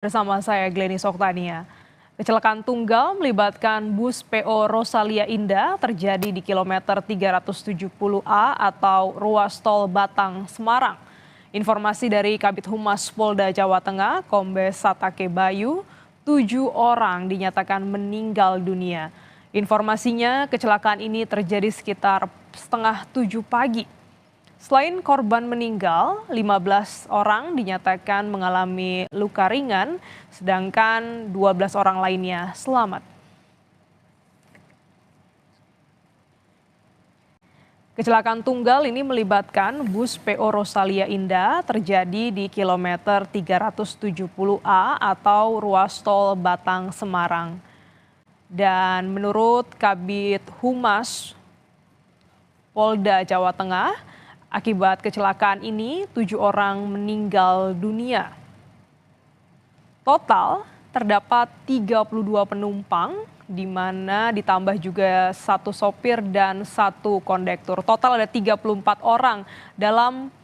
Bersama saya Glenny Soktania. Kecelakaan tunggal melibatkan bus PO Rosalia Indah terjadi di kilometer 370A atau ruas tol Batang, Semarang. Informasi dari Kabid Humas Polda Jawa Tengah, Kombes Satake Bayu, 7 orang dinyatakan meninggal dunia. Informasinya kecelakaan ini terjadi sekitar setengah 7 pagi. Selain korban meninggal, 15 orang dinyatakan mengalami luka ringan, sedangkan 12 orang lainnya selamat. Kecelakaan tunggal ini melibatkan bus PO Rosalia Indah terjadi di kilometer 370A atau ruas tol Batang, Semarang. Dan menurut Kabid Humas Polda Jawa Tengah, akibat kecelakaan ini 7 orang meninggal dunia. Total terdapat 32 penumpang, di mana ditambah juga 1 sopir dan 1 kondektur. Total ada 34 orang dalam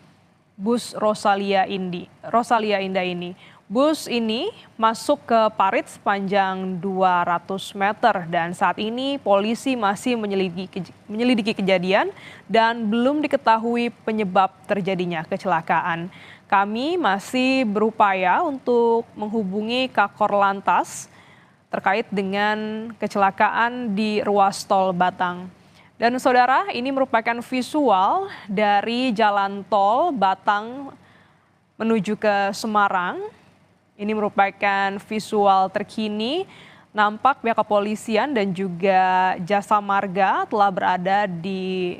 bus Rosalia Indah ini. Bus ini masuk ke parit sepanjang 200 meter dan saat ini polisi masih menyelidiki kejadian dan belum diketahui penyebab terjadinya kecelakaan. Kami masih berupaya untuk menghubungi Kakor Lantas terkait dengan kecelakaan di ruas tol Batang. Dan saudara, ini merupakan visual dari jalan tol Batang menuju ke Semarang. Ini merupakan visual terkini, nampak pihak kepolisian dan juga jasa marga telah berada di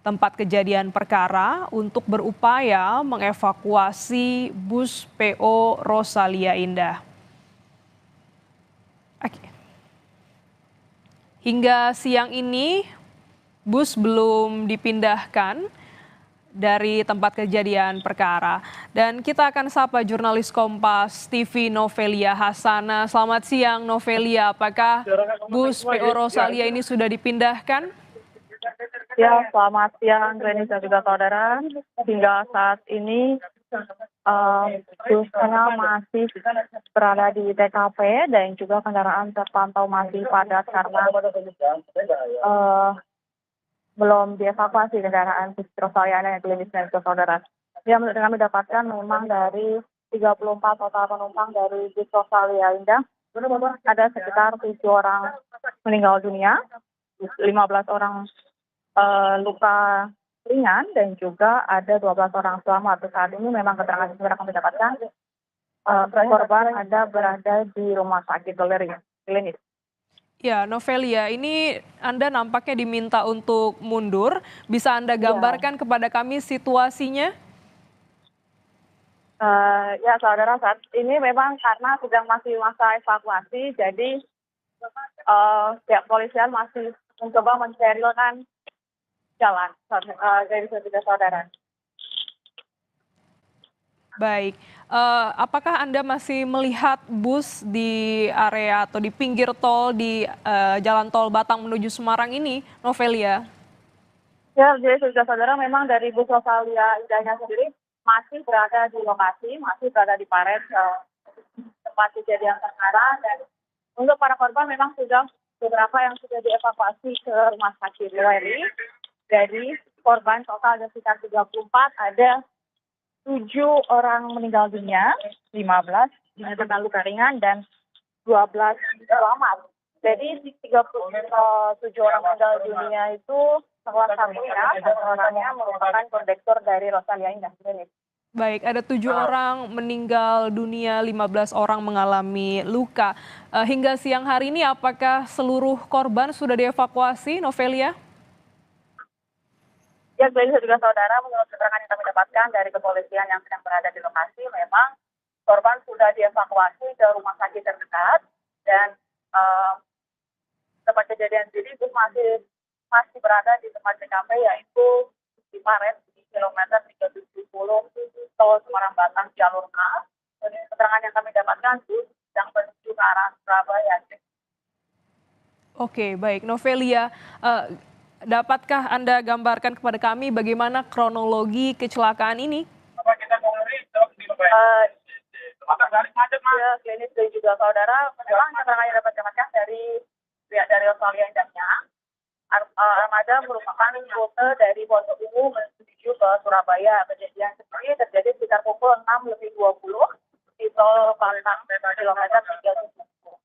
tempat kejadian perkara untuk berupaya mengevakuasi bus PO Rosalia Indah. Hingga siang ini bus belum dipindahkan dari tempat kejadian perkara. Dan kita akan sapa jurnalis Kompas TV Novelia Hasana. Selamat siang Novelia, apakah bus PO Rosalia ini sudah dipindahkan? Ya, selamat siang Glenny dan juga saudara. Hingga saat ini busnya masih berada di TKP dan juga kendaraan terpantau masih padat karena belum dievakuasi kendaraan bus Rosalia yang klinis dan juga saudara. Yang kami dapatkan memang dari 34 total penumpang dari bus Rosalia Indah, ada sekitar 7 orang meninggal dunia, 15 orang luka ringan dan juga ada 12 orang selamat. Saat ini memang keterangan yang kami dapatkan korban ada berada di rumah sakit klinis. Ya, Novelia, ini Anda nampaknya diminta untuk mundur. Bisa Anda gambarkan kepada kami situasinya? Ya, saudara, saat ini memang karena sedang masih masa evakuasi, jadi pihak polisian masih mencoba mensterilkan jalan dari ketiga saudara. Baik, apakah Anda masih melihat bus di area atau di pinggir tol di jalan tol Batang menuju Semarang ini, Novelia? Ya, jadi sudah saudara memang dari bus Rosalia Indahnya sendiri masih berada di lokasi, masih berada di paret tempat kejadian perkara, dan untuk para korban memang sudah beberapa yang sudah dievakuasi ke rumah sakit Weri. Dari korban total ada sekitar 34, ada 7 orang meninggal dunia, 15 dinyatakan luka ringan dan 12 selamat. Jadi 37 orang meninggal dunia itu salah satunya, orangnya merupakan kondektur dari Rosalia Indah. Baik, ada 7 orang meninggal dunia, 15 orang mengalami luka. Hingga siang hari ini apakah seluruh korban sudah dievakuasi, Novelia? Ya, Glenn juga saudara, menurut keterangan yang kami dapatkan dari kepolisian yang sedang berada di lokasi, memang korban sudah dievakuasi ke rumah sakit terdekat dan tempat kejadian sendiri bus masih berada di tempat TKP, yaitu di paret di kilometer 370 tol Semarang Batang jalur A. Dari keterangan yang kami dapatkan, bus sedang menuju ke arah Surabaya. Oke, baik. Novelia, dapatkah Anda gambarkan kepada kami bagaimana kronologi kecelakaan ini? Ya, klinis dan juga saudara, memang keterangan yang dapat dapatkan dari pihak dari Australia Indahnya, armada merupakan rute dari Pondok Ungu menuju ke Surabaya. Kejadian sendiri terjadi sekitar pukul 6:20 di tol Pantang kilometer 37.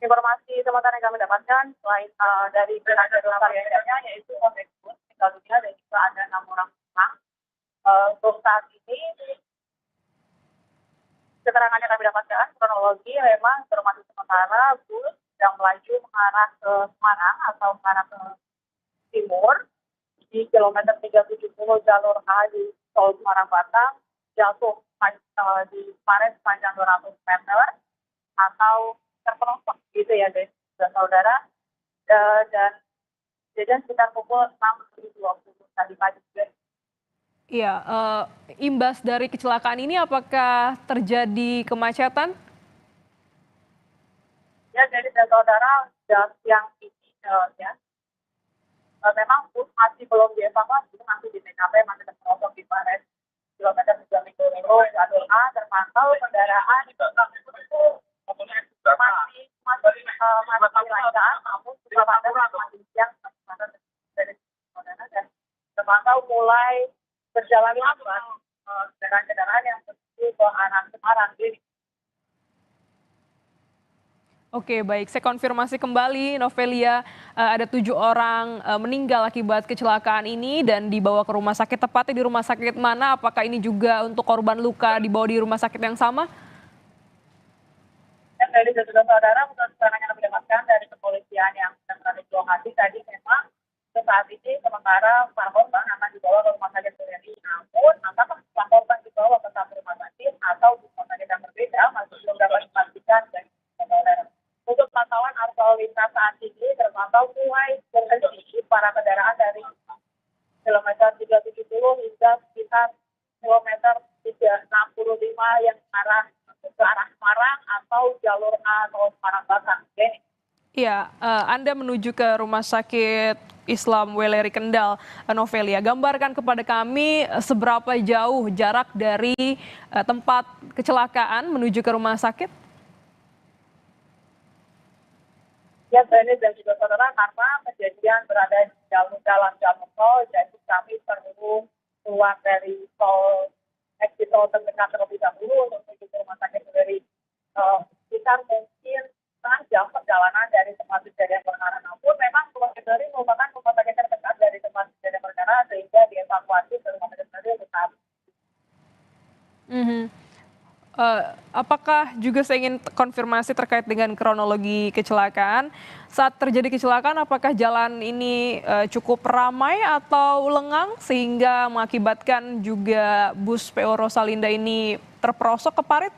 Informasi sementara yang kami dapatkan selain dari pihak dari Australia Indahnya, yaitu Kondektur meninggal dunia dan juga ada 6 orang penumpang. Untuk saat ini keterangan yang kami dapatkan kronologi memang informasi sementara bus yang melaju mengarah ke Semarang atau mengarah ke timur di kilometer 370 jalur A di tol Semarang Batang jatuh di paret sepanjang 200 meter atau terperosok gitu ya guys dan saudara. Dan kejadian sekitar pukul 6:20 tadi pagi guys. Iya, imbas dari kecelakaan ini apakah terjadi kemacetan? Ya, jadi dan saudara siang ini ya memang bus masih belum dievakuasi, masih di TKP, masih terperosok di paret kilometer 30 jalur A, terpantau kendaraan itu masih lancar, namun juga pada masih siang dari saudara dan terpantau mulai berjalan lambat kendaraan-kendaraan yang menuju ke arah Semarang ini. Oke, baik. Saya konfirmasi kembali, Novelia, ada 7 orang meninggal akibat kecelakaan ini dan dibawa ke rumah sakit. Tepatnya di rumah sakit mana? Apakah ini juga untuk korban luka dibawa di rumah sakit yang sama? Dan dari sejumlah saudara, menurut keterangan yang kami dapatkan dari kepolisian yang sedang berada di lokasi tadi, memang saat ini sementara para korban akan dibawa ke rumah sakit Sulianti. Namun, apakah para korban dibawa ke satu rumah sakit atau di rumah sakit yang berbeda masih belum dapat dipastikan dari saudara. Untuk pantauan arus lalu lintas saat ini terpantau mulai berhenti para kendaraan dari kilometer 370 hingga sekitar kilometer 365 yang ke arah Semarang atau jalur A atau Semarang Batang. Iya, Anda menuju ke Rumah Sakit Islam Weleri Kendal, Novelia. Gambarkan kepada kami seberapa jauh jarak dari tempat kecelakaan menuju ke rumah sakit? Ya, Bani dan juga saudara, karena kejadian berada di jalan tol, jadi kami perlu keluar dari tol exit tol terdekat terlebih dahulu untuk menuju ke rumah sakit dari sekitar mungkin setengah jam perjalanan dari tempat kejadian perkara. Namun memang rumah sakit dari merupakan rumah sakit terdekat dari tempat kejadian perkara sehingga dievakuasi ke rumah sakit dari untuk saat. Mhm. Apakah juga saya ingin konfirmasi terkait dengan kronologi kecelakaan. Saat terjadi kecelakaan, apakah jalan ini cukup ramai atau lengang sehingga mengakibatkan juga bus PO Rosalinda ini terperosok ke parit?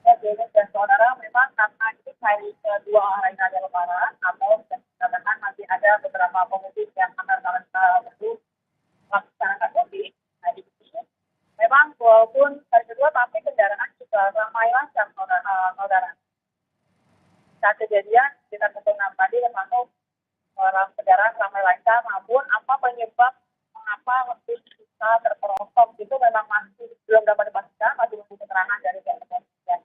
Ya, Dennis dan saudara, memang karena ini hari kedua hari raya Lebaran atau bisa dikatakan masih ada beberapa pemudik yang akan melaksanakan mudik. Nah, di sini memang walaupun hari kedua tapi kendaraan juga ramai lancar saudara. Saat kejadian sekitar pukul 6 tadi termasuk orang kendaraan ramai lancar, namun apa penyebab mengapa bus bisa terperosok itu memang masih belum dapat dipastikan, masih menunggu keterangan dari pihak kepolisian.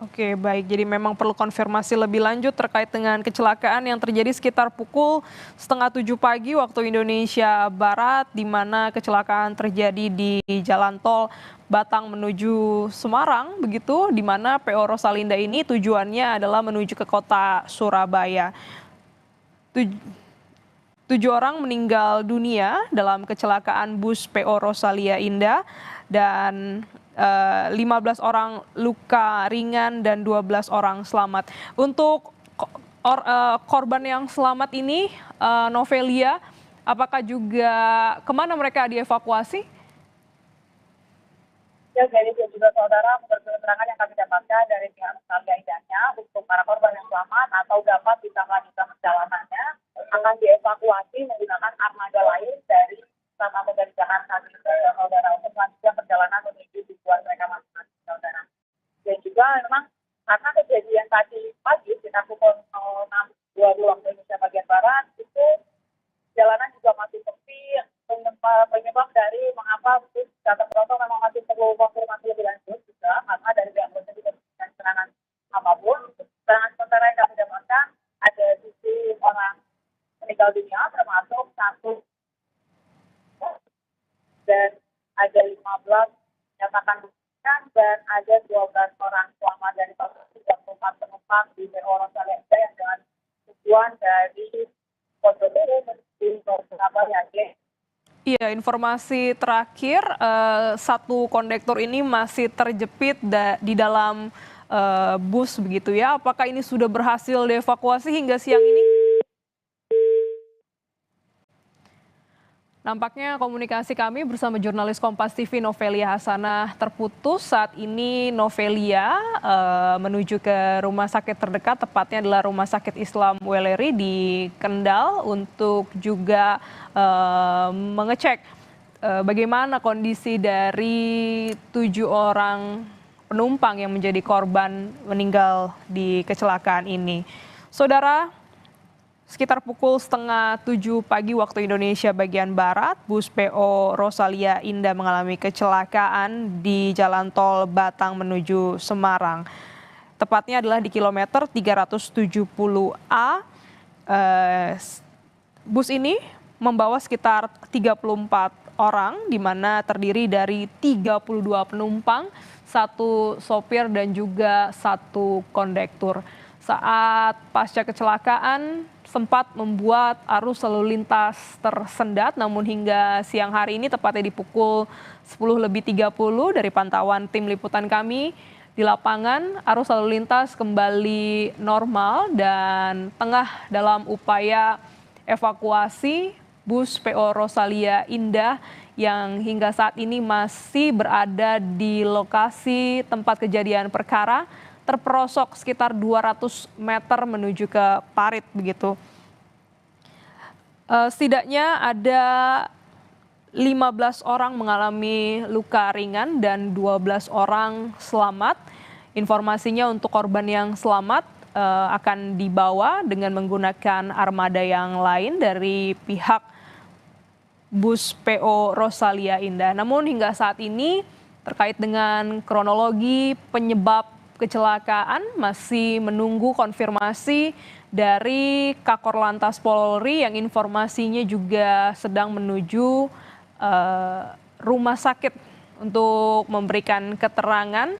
Oke, baik. Jadi memang perlu konfirmasi lebih lanjut terkait dengan kecelakaan yang terjadi sekitar pukul 6:30 pagi waktu Indonesia Barat, di mana kecelakaan terjadi di jalan tol Batang menuju Semarang, begitu, di mana PO Rosalinda ini tujuannya adalah menuju ke kota Surabaya. 7 orang meninggal dunia dalam kecelakaan bus PO Rosalia Indah dan 15 orang luka ringan dan 12 orang selamat. Untuk korban yang selamat ini, Novelia, apakah juga kemana mereka dievakuasi? Ya, jadi juga saudara, menurut keterangan yang kami dapatkan dari pihak keluarga Indahnya, untuk para korban yang selamat atau dapat bisa melanjutkan perjalanannya akan dievakuasi menggunakan armada lain dari atau dari Jakarta saudara untuk melanjutkan perjalanan menuju tujuan mereka masing-masing saudara. Dan juga memang karena kejadian tadi pagi sekitar pukul 6:20 waktu Indonesia bagian barat itu jalanan juga masih sepi, penyebab dari mengapa bus bisa terperosok dinyatakan demikian dan ada 12 orang selamat dari total 34 penumpang di PO Rosalia Indah yang dengan tujuan dari Ponorogo menuju ke Surabaya. Iya, informasi terakhir, satu kondektur ini masih terjepit di dalam bus begitu ya. Apakah ini sudah berhasil dievakuasi hingga siang ini? Nampaknya komunikasi kami bersama jurnalis Kompas TV Novelia Hasanah terputus. Saat ini Novelia menuju ke rumah sakit terdekat, tepatnya adalah Rumah Sakit Islam Weleri di Kendal untuk juga mengecek bagaimana kondisi dari 7 orang penumpang yang menjadi korban meninggal di kecelakaan ini. Saudara, sekitar pukul 6:30 pagi waktu Indonesia bagian Barat, bus PO Rosalia Indah mengalami kecelakaan di Jalan Tol Batang menuju Semarang. Tepatnya adalah di kilometer 370A. Bus ini membawa sekitar 34 orang, di mana terdiri dari 32 penumpang, satu sopir dan juga satu kondektur. Saat pasca kecelakaan sempat membuat arus lalu lintas tersendat, namun hingga siang hari ini tepatnya di pukul 10:30 dari pantauan tim liputan kami di lapangan, arus lalu lintas kembali normal dan tengah dalam upaya evakuasi bus PO Rosalia Indah yang hingga saat ini masih berada di lokasi tempat kejadian perkara, terperosok sekitar 200 meter menuju ke parit begitu. Setidaknya ada 15 orang mengalami luka ringan dan 12 orang selamat. Informasinya untuk korban yang selamat akan dibawa dengan menggunakan armada yang lain dari pihak bus PO Rosalia Indah. Namun hingga saat ini terkait dengan kronologi penyebab kecelakaan masih menunggu konfirmasi dari Kakor Lantas Polri yang informasinya juga sedang menuju rumah sakit untuk memberikan keterangan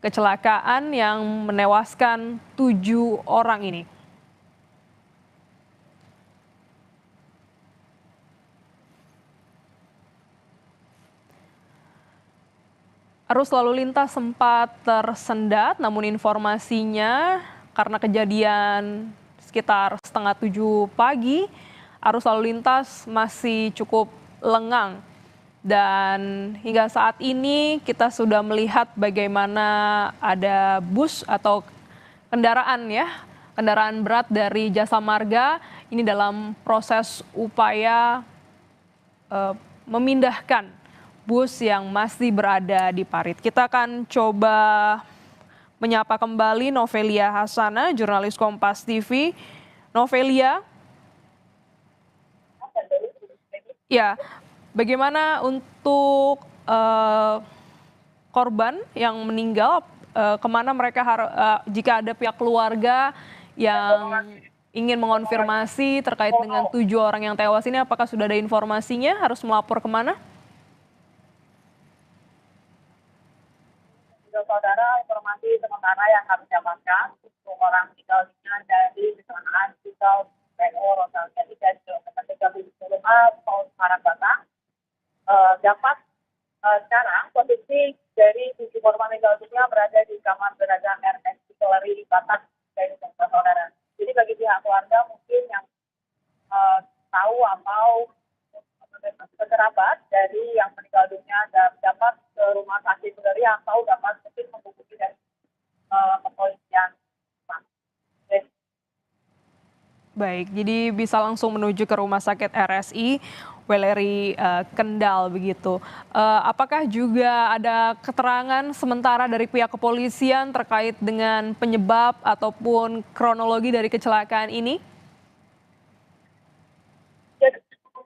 kecelakaan yang menewaskan 7 orang ini. Arus lalu lintas sempat tersendat, namun informasinya karena kejadian sekitar 6:30 pagi, arus lalu lintas masih cukup lengang. Dan hingga saat ini kita sudah melihat bagaimana ada bus atau kendaraan kendaraan berat dari Jasa Marga ini dalam proses upaya memindahkan bus yang masih berada di parit. Kita akan coba menyapa kembali Novelia Hasanah, jurnalis Kompas TV. Novelia, ya, bagaimana untuk korban yang meninggal? Kemana mereka jika ada pihak keluarga yang ingin mengonfirmasi terkait dengan 7 orang yang tewas ini, apakah sudah ada informasinya? Harus melapor kemana? Saudara, informasi sementara yang kami dapatkan, 10 orang meninggal dunia dari kecelakaan pisau PO Rosalia Indah di kilometer 370A Tol Semarang Batang. Dapat sekarang posisi dari 7 korban meninggal dunia berada di kamar jenazah RS Weleri Batang dari saudara. Jadi bagi pihak keluarga mungkin yang tahu atau kerabat dari yang meninggal dunia dapat ke rumah sakit Weleri atau dapat mungkin menghubungi dari kepolisian. Baik, jadi bisa langsung menuju ke rumah sakit RSI Weleri Kendal begitu. Apakah juga ada keterangan sementara dari pihak kepolisian terkait dengan penyebab ataupun kronologi dari kecelakaan ini?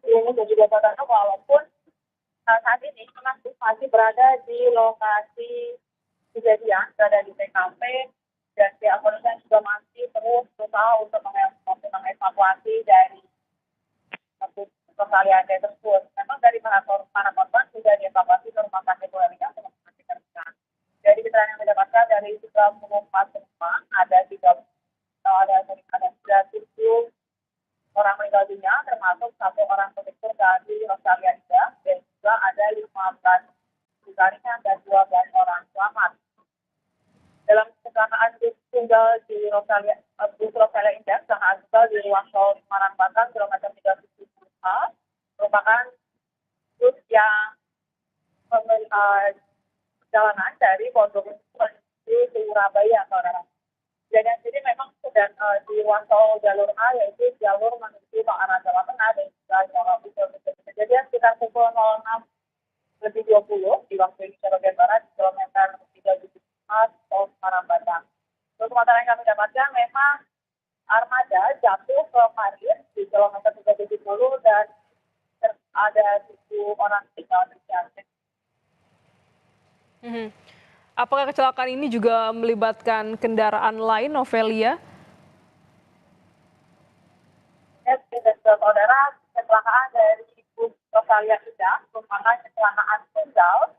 Dan juga saudara, walaupun saat ini masih berada di lokasi kejadian, berada di TKP, dan pihak kepolisian juga masih terus berusaha untuk mengevakuasi dari Rosalia tersebut. Memang dari para korban sudah dievakuasi ke rumah sakit 34 penumpang, ada 7 orang meninggal dunia, termasuk 1 orang kondektur dari Rosalia Indah, dan juga ada 15 luka ringan dan 12 orang selamat. Dalam kecelakaan bus tunggal di bus Rosalia Indah, kecelakaan tunggal di ruas tol Semarang Batang, kilometer 37A, merupakan bus yang perjalanan dari Pondok menuju Surabaya, saudara. Kejadian ini memang sedang di ruas tol jalur A, yaitu jalur menuju ke arah Jawa Tengah dan juga Jawa Timur. Kejadian sekitar pukul 06.20 di waktu Indonesia bagian Barat, di kilometer 374 tol Semarang Batang. Untuk sementara yang kami dapatkan, memang armada jatuh ke parit di kilometer 370 dan ada 7 orang meninggal dunia. Apakah kecelakaan ini juga melibatkan kendaraan lain, Novelia? Ya, saudara, kecelakaan dari bus Rosalia Indah merupakan kecelakaan tunggal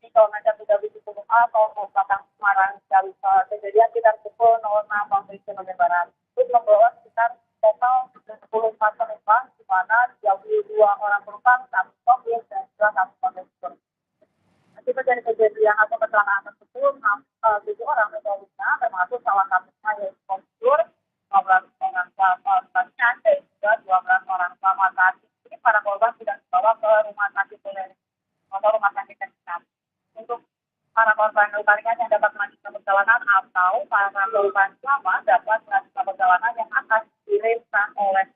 di kilometer 370A tol Batang Semarang. Kejadian sekitar pukul 06 waktu Indonesia Barat. Bus membawa sekitar total 34 penumpang, di mana 32 orang penumpang, 1 sopir dan juga 1 kondektur. Akibat dari kejadian atau kecelakaan tersebut, 7 orang meninggal dunia, termasuk salah satunya yaitu kondektur, 15 orang selamat dan juga 12 orang selamat. Saat ini para korban sudah dibawa ke rumah sakit atau rumah sakit terdekat. Untuk para korban luka ringan yang dapat melanjutkan perjalanan atau para korban selamat dapat melanjutkan perjalanan yang akan dikirimkan oleh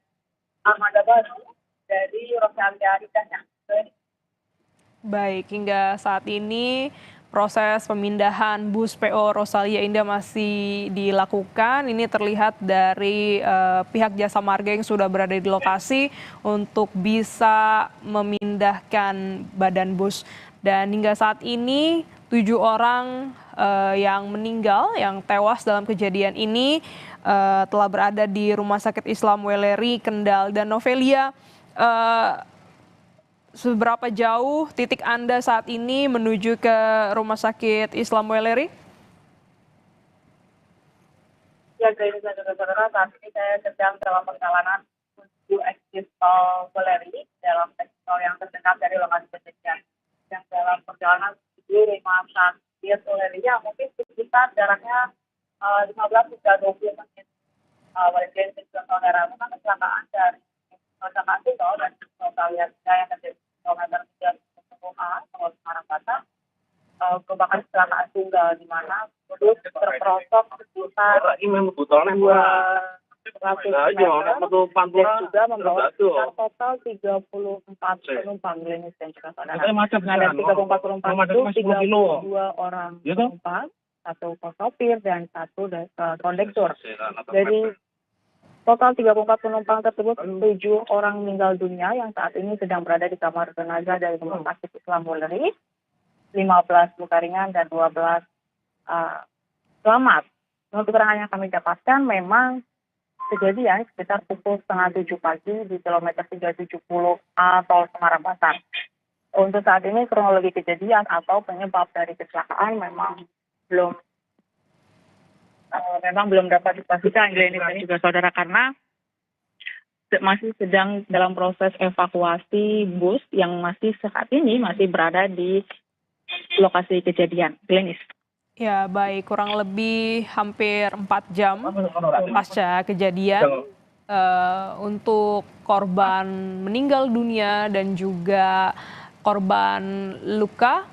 armada baru dari Rosalia Indah. Baik, hingga saat ini proses pemindahan bus PO Rosalia Indah masih dilakukan. Ini terlihat dari pihak Jasa Marga yang sudah berada di lokasi untuk bisa memindahkan badan bus. Dan hingga saat ini 7 orang yang meninggal, yang tewas dalam kejadian ini telah berada di Rumah Sakit Islam Weleri, Kendal. Dan Novelia, seberapa jauh titik Anda saat ini menuju ke Rumah Sakit Islam Weleri? Ya, saudara, saat ini saya sedang dalam perjalanan menuju exit tol Weleri, dalam exit tol yang terdekat dari lokasi kejadian. Yang dalam perjalanan menuju Rumah Sakit Weleri, yang mungkin sekitar jaraknya 15 hingga 20 menit. Walaupun saudara, memang kecelakaan dari kecelakaan tunggal dan Rosalia yang terjadi kilometer 370A tol Semarang Batang merupakan kecelakaan tunggal di mana bus terperosok sekitar 200 meter dan juga membawa sekitar total 34 penumpang dan juga saudara. Nah, dari 34 penumpang itu 32 orang penumpang, 1 sopir dan 1 kondektur. Dari total 34 penumpang tersebut, 7 orang meninggal dunia yang saat ini sedang berada di kamar jenazah dari Rumah Sakit Islam Weleri, 15 luka ringan dan 12 selamat. Menurut keterangan yang kami dapatkan, memang kejadian sekitar pukul 6:30 pagi di kilometer 370A tol Semarang Batang. Untuk saat ini kronologi kejadian atau penyebab dari kecelakaan memang belum dapat dipastikan Glennis dan juga saudara, karena masih sedang dalam proses evakuasi bus yang masih saat ini masih berada di lokasi kejadian. Glennis. Ya, baik, kurang lebih hampir 4 jam pasca kejadian untuk korban meninggal dunia dan juga korban luka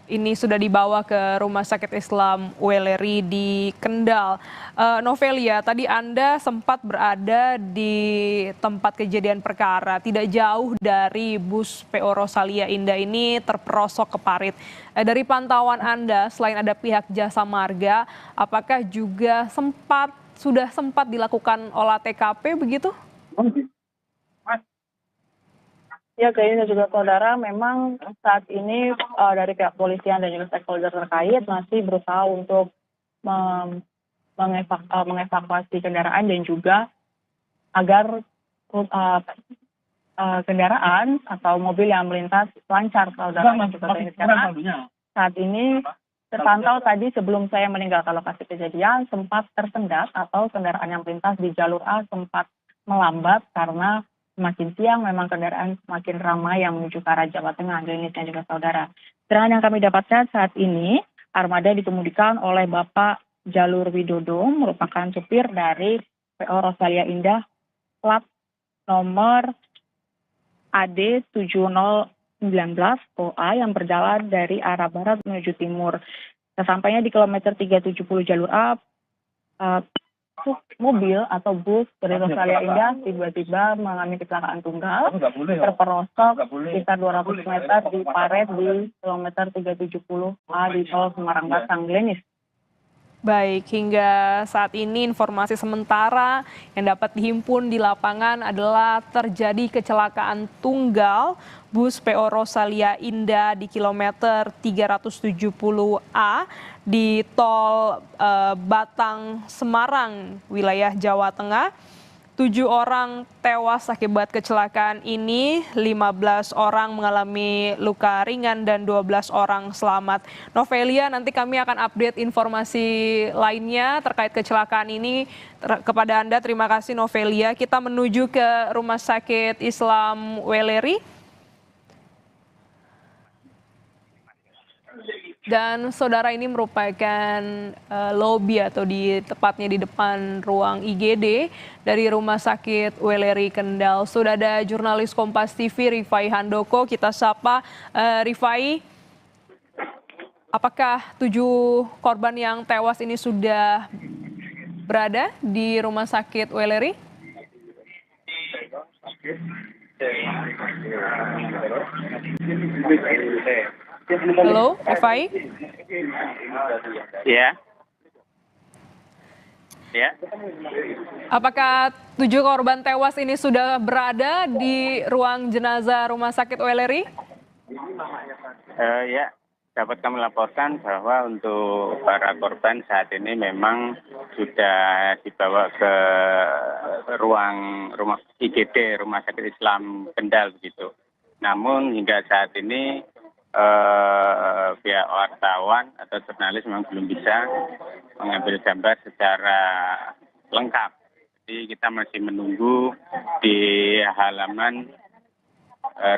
ini sudah dibawa ke Rumah Sakit Islam Weleri di Kendal. Novelia, tadi Anda sempat berada di tempat kejadian perkara, tidak jauh dari bus PO Rosalia Indah ini terperosok ke parit. Dari pantauan Anda, selain ada pihak Jasa Marga, apakah juga sudah sempat dilakukan olah TKP begitu? Ya, kayaknya juga saudara, memang saat ini dari pihak polisian dan juga stakeholder terkait masih berusaha untuk mengevakuasi kendaraan dan juga agar kendaraan atau mobil yang melintas lancar, saudara. Karena saat ini terpantau tadi sebelum saya meninggalkan lokasi kejadian sempat tersendat atau kendaraan yang melintas di jalur A sempat melambat karena semakin siang memang kendaraan semakin ramai yang menuju ke arah Jawa Tengah, Glenis dan juga saudara. Keterangan yang kami dapatkan saat ini, armada dikemudikan oleh Bapak Jalur Widodo, merupakan supir dari PO Rosalia Indah, plat nomor AD 7019 OA yang berjalan dari arah barat menuju timur. Sesampainya di kilometer 370 jalur A, mobil atau bus dari Rosalia Indah tiba-tiba mengalami kecelakaan tunggal, terperosok sekitar 200 meter di paret di kilometer 370 A di tol Semarang Batang, Glenis. Baik, hingga saat ini informasi sementara yang dapat dihimpun di lapangan adalah terjadi kecelakaan tunggal bus PO Rosalia Indah di kilometer 370A di tol Batang Semarang, wilayah Jawa Tengah. 7 orang tewas akibat kecelakaan ini, 15 orang mengalami luka ringan dan 12 orang selamat. Novelia, nanti kami akan update informasi lainnya terkait kecelakaan ini kepada Anda. Terima kasih Novelia. Kita menuju ke Rumah Sakit Islam Weleri. Dan saudara, ini merupakan lobi atau tepatnya di depan ruang IGD dari Rumah Sakit Weleri Kendal. Sudah ada jurnalis Kompas TV Rifai Handoko, kita sapa. Rifai, apakah 7 korban yang tewas ini sudah berada di Rumah Sakit Weleri? Halo, Rifai? Ya. Ya. Apakah 7 korban tewas ini sudah berada di ruang jenazah Rumah Sakit Weleri? Ya, dapat kami laporkan bahwa untuk para korban saat ini memang sudah dibawa ke ruang rumah IGD, Rumah Sakit Islam Kendal begitu. Namun hingga saat ini pihak wartawan atau jurnalis memang belum bisa mengambil gambar secara lengkap. Jadi kita masih menunggu di halaman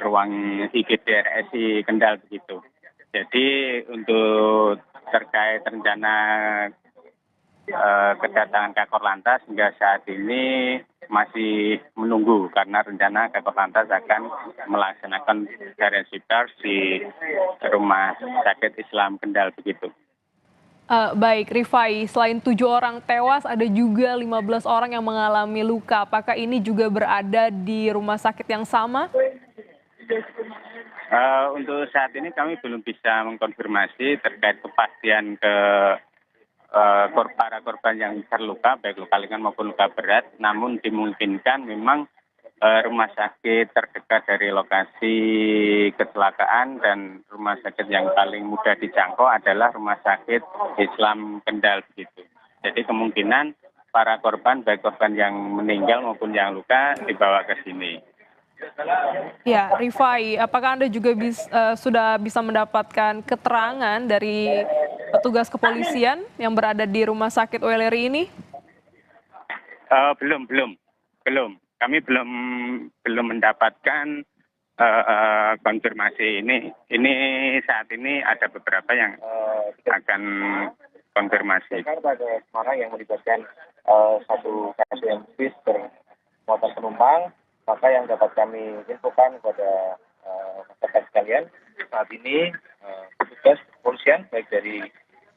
ruang IGD RSI Kendal begitu. Jadi untuk terkait rencana kedatangan Kakor Lantas hingga saat ini masih menunggu karena rencana Kakor Lantas akan melaksanakan konferensi pers di Rumah Sakit Islam Kendal begitu. Baik, Rifai, selain 7 orang tewas, ada juga 15 orang yang mengalami luka. Apakah ini juga berada di rumah sakit yang sama? Untuk saat ini kami belum bisa mengkonfirmasi terkait kepastian para korban yang terluka, baik luka ringan maupun luka berat. Namun dimungkinkan memang rumah sakit terdekat dari lokasi kecelakaan dan rumah sakit yang paling mudah dijangkau adalah Rumah Sakit Islam Kendal begitu. Jadi kemungkinan para korban, baik korban yang meninggal maupun yang luka, dibawa ke sini. Ya, Rifai, apakah Anda juga sudah bisa mendapatkan keterangan dari petugas kepolisian yang berada di Rumah Sakit Weleri ini? Belum. Kami belum mendapatkan konfirmasi ini. Ini saat ini ada beberapa yang akan konfirmasi. Pada Semarang yang melibatkan satu kasus yang bis bermuatan penumpang, maka yang dapat kami infokan kepada masyarakat sekalian, saat ini petugas kepolisian baik dari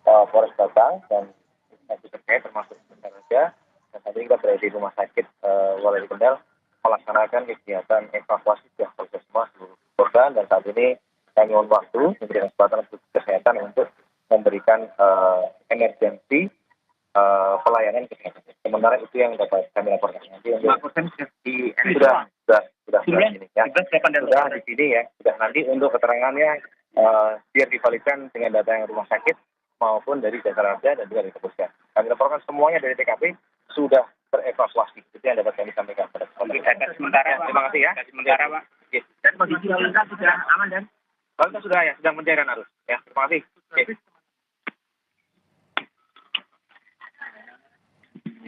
Polres Batang dan instansi terkait termasuk Raja, dan saat ini kita berada di Rumah Sakit Weleri Kendal melaksanakan kegiatan evakuasi dan proses semua seluruh korban, dan saat ini kami mohon waktu memberikan kesempatan untuk kesehatan untuk memberikan emergensi pelayanan kesehatan. Sementara itu yang dapat kami laporkan. Nanti untuk sudah ini ya. Sudah di sini ya. Sudah nanti untuk keterangannya biar divalidkan dengan data yang rumah sakit maupun dari jasa raja dan juga dari kepolisian. Kami laporkan semuanya dari TKP sudah terevakuasi. Itu yang dapat kami sampaikan pada sementara. Terima kasih ya. Sementara Pak. Dan kondisi lalu lintas sudah aman dan lalu lintas sudah ya, sedang mencairkan arus. Ya, terima kasih.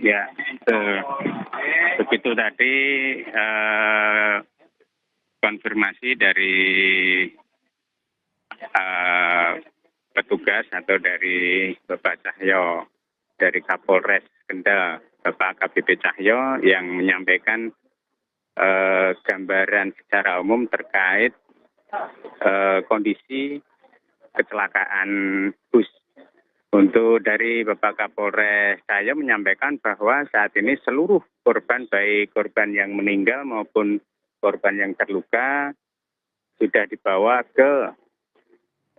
Ya, begitu tadi konfirmasi dari petugas atau dari Bapak Cahyo dari Kapolres Kendal, Bapak AKBP Cahyo yang menyampaikan gambaran secara umum terkait kondisi kecelakaan bus. Untuk dari Bapak Kapolres Cahyo menyampaikan bahwa saat ini seluruh korban, baik korban yang meninggal maupun korban yang terluka, sudah dibawa ke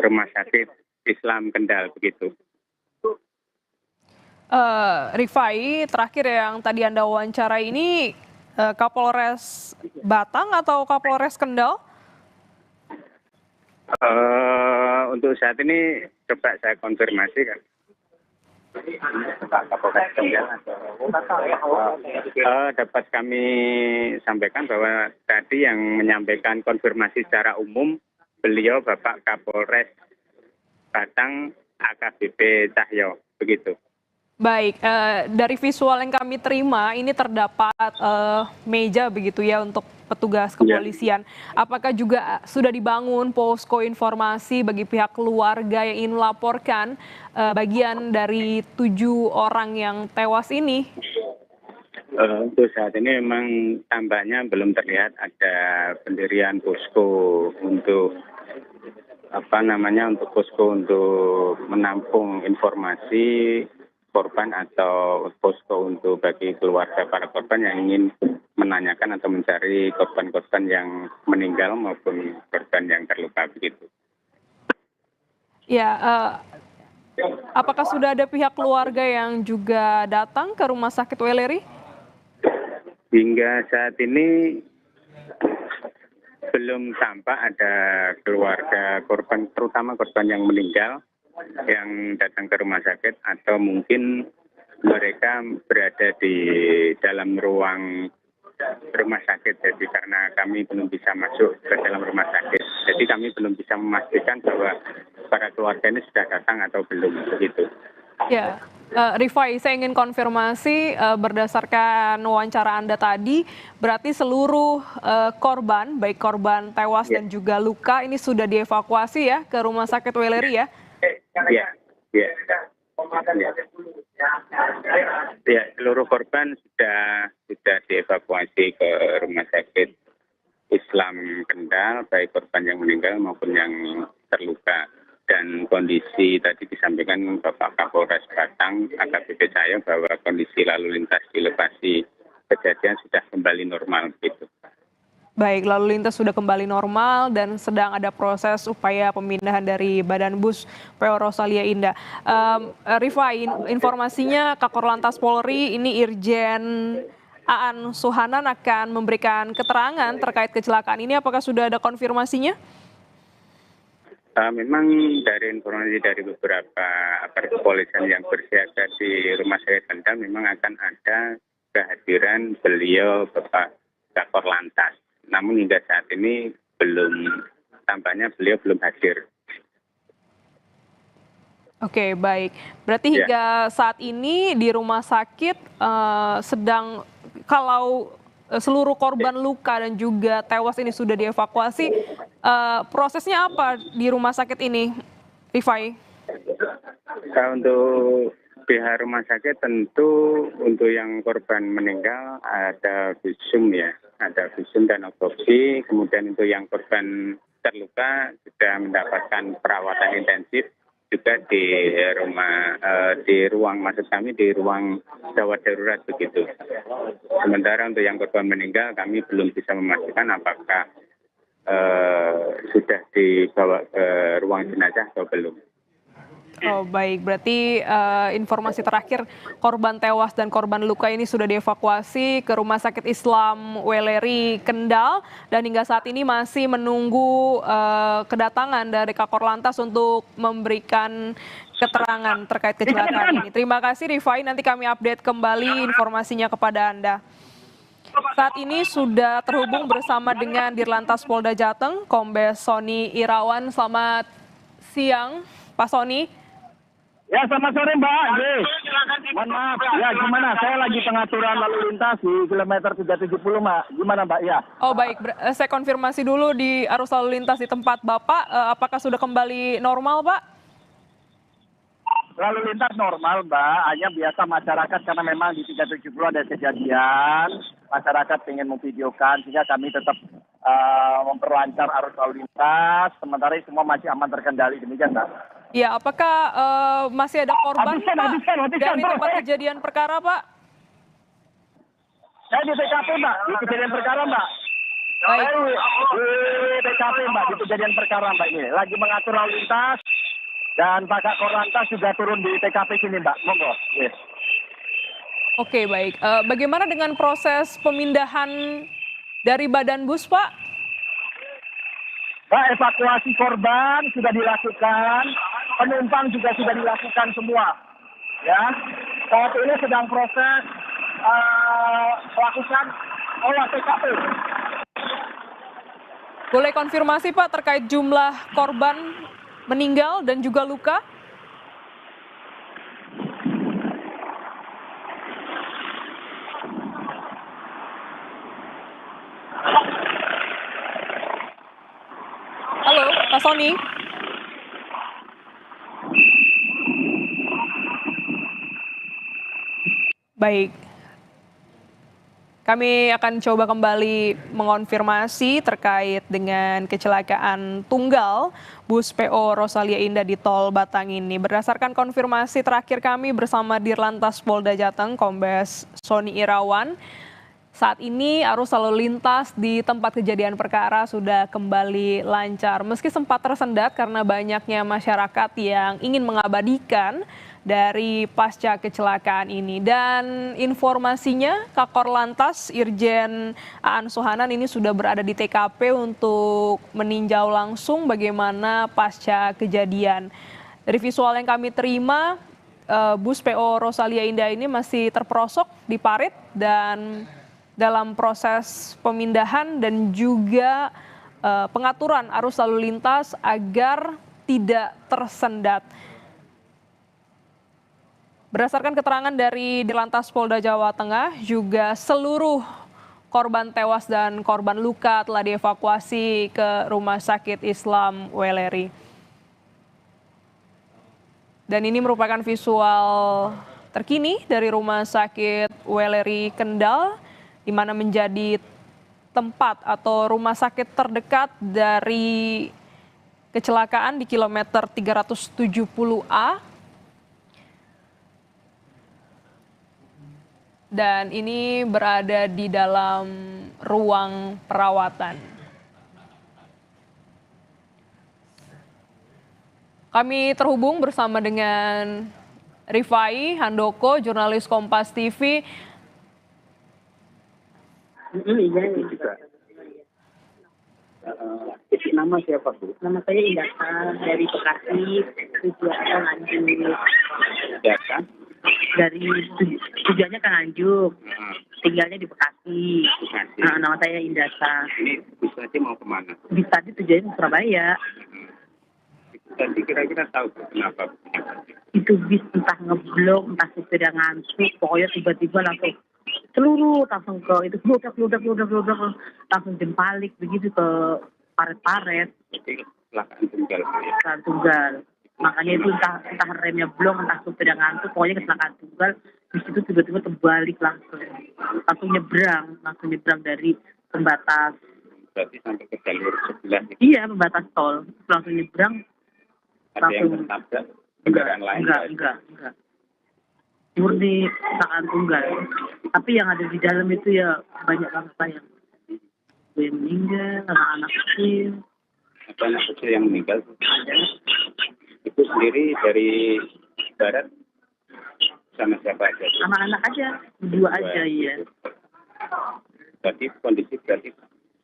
Rumah Sakit Islam Kendal begitu. Rifai, terakhir yang tadi Anda wawancara ini Kapolres Batang atau Kapolres Kendal? Untuk saat ini coba saya konfirmasi kan. Dapat kami sampaikan bahwa tadi yang menyampaikan konfirmasi secara umum beliau Bapak Kapolres Batang AKBP Cahyo begitu. Baik, dari visual yang kami terima ini terdapat meja begitu ya untuk petugas kepolisian. Apakah juga sudah dibangun posko informasi bagi pihak keluarga yang ingin melaporkan bagian dari 7 orang yang tewas ini? Untuk saat ini memang tampaknya belum terlihat ada pendirian posko untuk untuk posko untuk menampung informasi korban atau posko untuk bagi keluarga para korban yang ingin menanyakan atau mencari korban-korban yang meninggal maupun korban yang terluka begitu. Ya, apakah sudah ada pihak keluarga yang juga datang ke Rumah Sakit Weleri? Hingga saat ini belum tampak ada keluarga korban, terutama korban yang meninggal, yang datang ke rumah sakit, atau mungkin mereka berada di dalam ruang rumah sakit. Jadi karena kami belum bisa masuk ke dalam rumah sakit, jadi kami belum bisa memastikan bahwa para keluarga ini sudah datang atau belum begitu. Ya, Rifai, saya ingin konfirmasi berdasarkan wawancara Anda tadi, berarti seluruh korban, baik korban tewas dan juga luka, ini sudah dievakuasi ya ke Rumah Sakit Weleri ya? Ya. Ya, seluruh korban sudah dievakuasi ke Rumah Sakit Islam Kendal, baik korban yang meninggal maupun yang terluka. Dan kondisi tadi disampaikan Bapak Kapolres Batang AKBP Cahyo bahwa kondisi lalu lintas di lokasi kejadian sudah kembali normal begitu. Baik, lalu lintas sudah kembali normal dan sedang ada proses upaya pemindahan dari Badan Bus PO Rosalia Indah. Rifai, informasinya Kakor Lantas Polri ini Irjen Aan Suhanan akan memberikan keterangan terkait kecelakaan ini. Apakah sudah ada konfirmasinya? Memang dari informasi dari beberapa aparat kepolisian yang bersiaga di Rumah Sakit Kendal memang akan ada kehadiran beliau Bapak Kakor Lantas. Namun hingga saat ini tampaknya beliau belum hadir. Oke, baik. Berarti hingga saat ini di rumah sakit sedang, kalau seluruh korban luka dan juga tewas ini sudah dievakuasi, prosesnya apa di rumah sakit ini, Rifai? Untuk pihak rumah sakit tentu untuk yang korban meninggal ada visum ya, ada visum dan otopsi. Kemudian untuk yang korban terluka sudah mendapatkan perawatan intensif juga di ruang gawat darurat begitu. Sementara untuk yang korban meninggal kami belum bisa memastikan apakah sudah dibawa ke ruang jenazah atau belum. Oh baik, berarti informasi terakhir korban tewas dan korban luka ini sudah dievakuasi ke Rumah Sakit Islam Weleri Kendal dan hingga saat ini masih menunggu kedatangan dari Kakor Lantas untuk memberikan keterangan terkait kecelakaan ini. Terima kasih Rifai, nanti kami update kembali informasinya kepada Anda. Saat ini sudah terhubung bersama dengan Dirlantas Polda Jateng, Kombes Sony Irawan. Selamat siang, Pak Sony. Ya, selamat sore Mbak. Mohon maaf, ya gimana? Saya lagi pengaturan lalu lintas di kilometer 370 Mbak. Gimana Mbak? Ya. Oh baik, saya konfirmasi dulu di arus lalu lintas di tempat Bapak, apakah sudah kembali normal Pak? Lalu lintas normal Mbak, hanya biasa masyarakat karena memang di 370 ada kejadian, masyarakat ingin memvideokan sehingga kami tetap memperlancar arus lalu lintas, sementara semua masih aman terkendali, demikian Mbak. Ya, apakah masih ada korban Habiskan, Pak dari bro. tempat kejadian perkara Pak? Saya di TKP Mbak, di kejadian perkara Mbak. Baik. Di TKP Mbak, di kejadian perkara Mbak ini. Lagi mengatur lalu lintas dan Pak Kak Korlantas juga turun di TKP sini Mbak, monggo. Yes. Oke baik, bagaimana dengan proses pemindahan dari badan bus Pak? Mbak, evakuasi korban sudah dilakukan, penumpang juga sudah dilakukan semua. Ya, saat ini sedang proses melakukan olah TKP. Boleh konfirmasi Pak terkait jumlah korban meninggal dan juga luka? Halo, Pak Sony. Baik. Kami akan coba kembali mengonfirmasi terkait dengan kecelakaan tunggal bus PO Rosalia Indah di Tol Batang ini. Berdasarkan konfirmasi terakhir kami bersama Dirlantas Polda Jateng, Kombes Sony Irawan, saat ini arus lalu lintas di tempat kejadian perkara sudah kembali lancar. Meski sempat tersendat karena banyaknya masyarakat yang ingin mengabadikan dari pasca kecelakaan ini. Dan informasinya Kakor Lantas Irjen Aan Sohanan ini sudah berada di TKP untuk meninjau langsung bagaimana pasca kejadian. Dari visual yang kami terima, bus PO Rosalia Indah ini masih terperosok di parit dan dalam proses pemindahan dan juga pengaturan arus lalu lintas agar tidak tersendat. Berdasarkan keterangan dari Dirlantas Polda Jawa Tengah, juga seluruh korban tewas dan korban luka telah dievakuasi ke Rumah Sakit Islam Weleri. Dan ini merupakan visual terkini dari Rumah Sakit Weleri Kendal, di mana menjadi tempat atau rumah sakit terdekat dari kecelakaan di kilometer 370A. Dan ini berada di dalam ruang perawatan. Kami terhubung bersama dengan Rifai Handoko, jurnalis Kompas TV. Nama siapa Bu? Nama saya Indasa dari Bekasi, tujuannya Nganjuk. Dari tujuannya ke Nganjuk, tinggalnya di Bekasi. Nama saya Indasa. Ini bis tadi mau kemana? Bis tadi tujuannya Surabaya. Tadi kira-kira tahu kenapa? Itu bis entah ngeblok, entah supir yang ngantuk, pokoknya tiba-tiba langsung seluruh langsung ke itu bludak langsung jempalik begitu ke paret-paret. Jadi kecelakaan tunggal. Kecelakaan tunggal. Makanya itu entah remnya blok, entah supir yang ngantuk, pokoknya kecelakaan tunggal. Bis itu tiba-tiba terbalik langsung nyebrang dari pembatas. Berarti sampai ke jalur sebelah. Iya, pembatas tol. Langsung nyebrang. Ada yang tertabrak kendaraan lain? Enggak. Murni kecelakaan tunggal. Tapi yang ada di dalam itu ya banyak banget yang meninggal, anak-anak kecil. Ada anak kecil yang meninggal? Itu sendiri dari barat sama siapa aja? Sama anak aja, dua aja ya. Berarti kondisi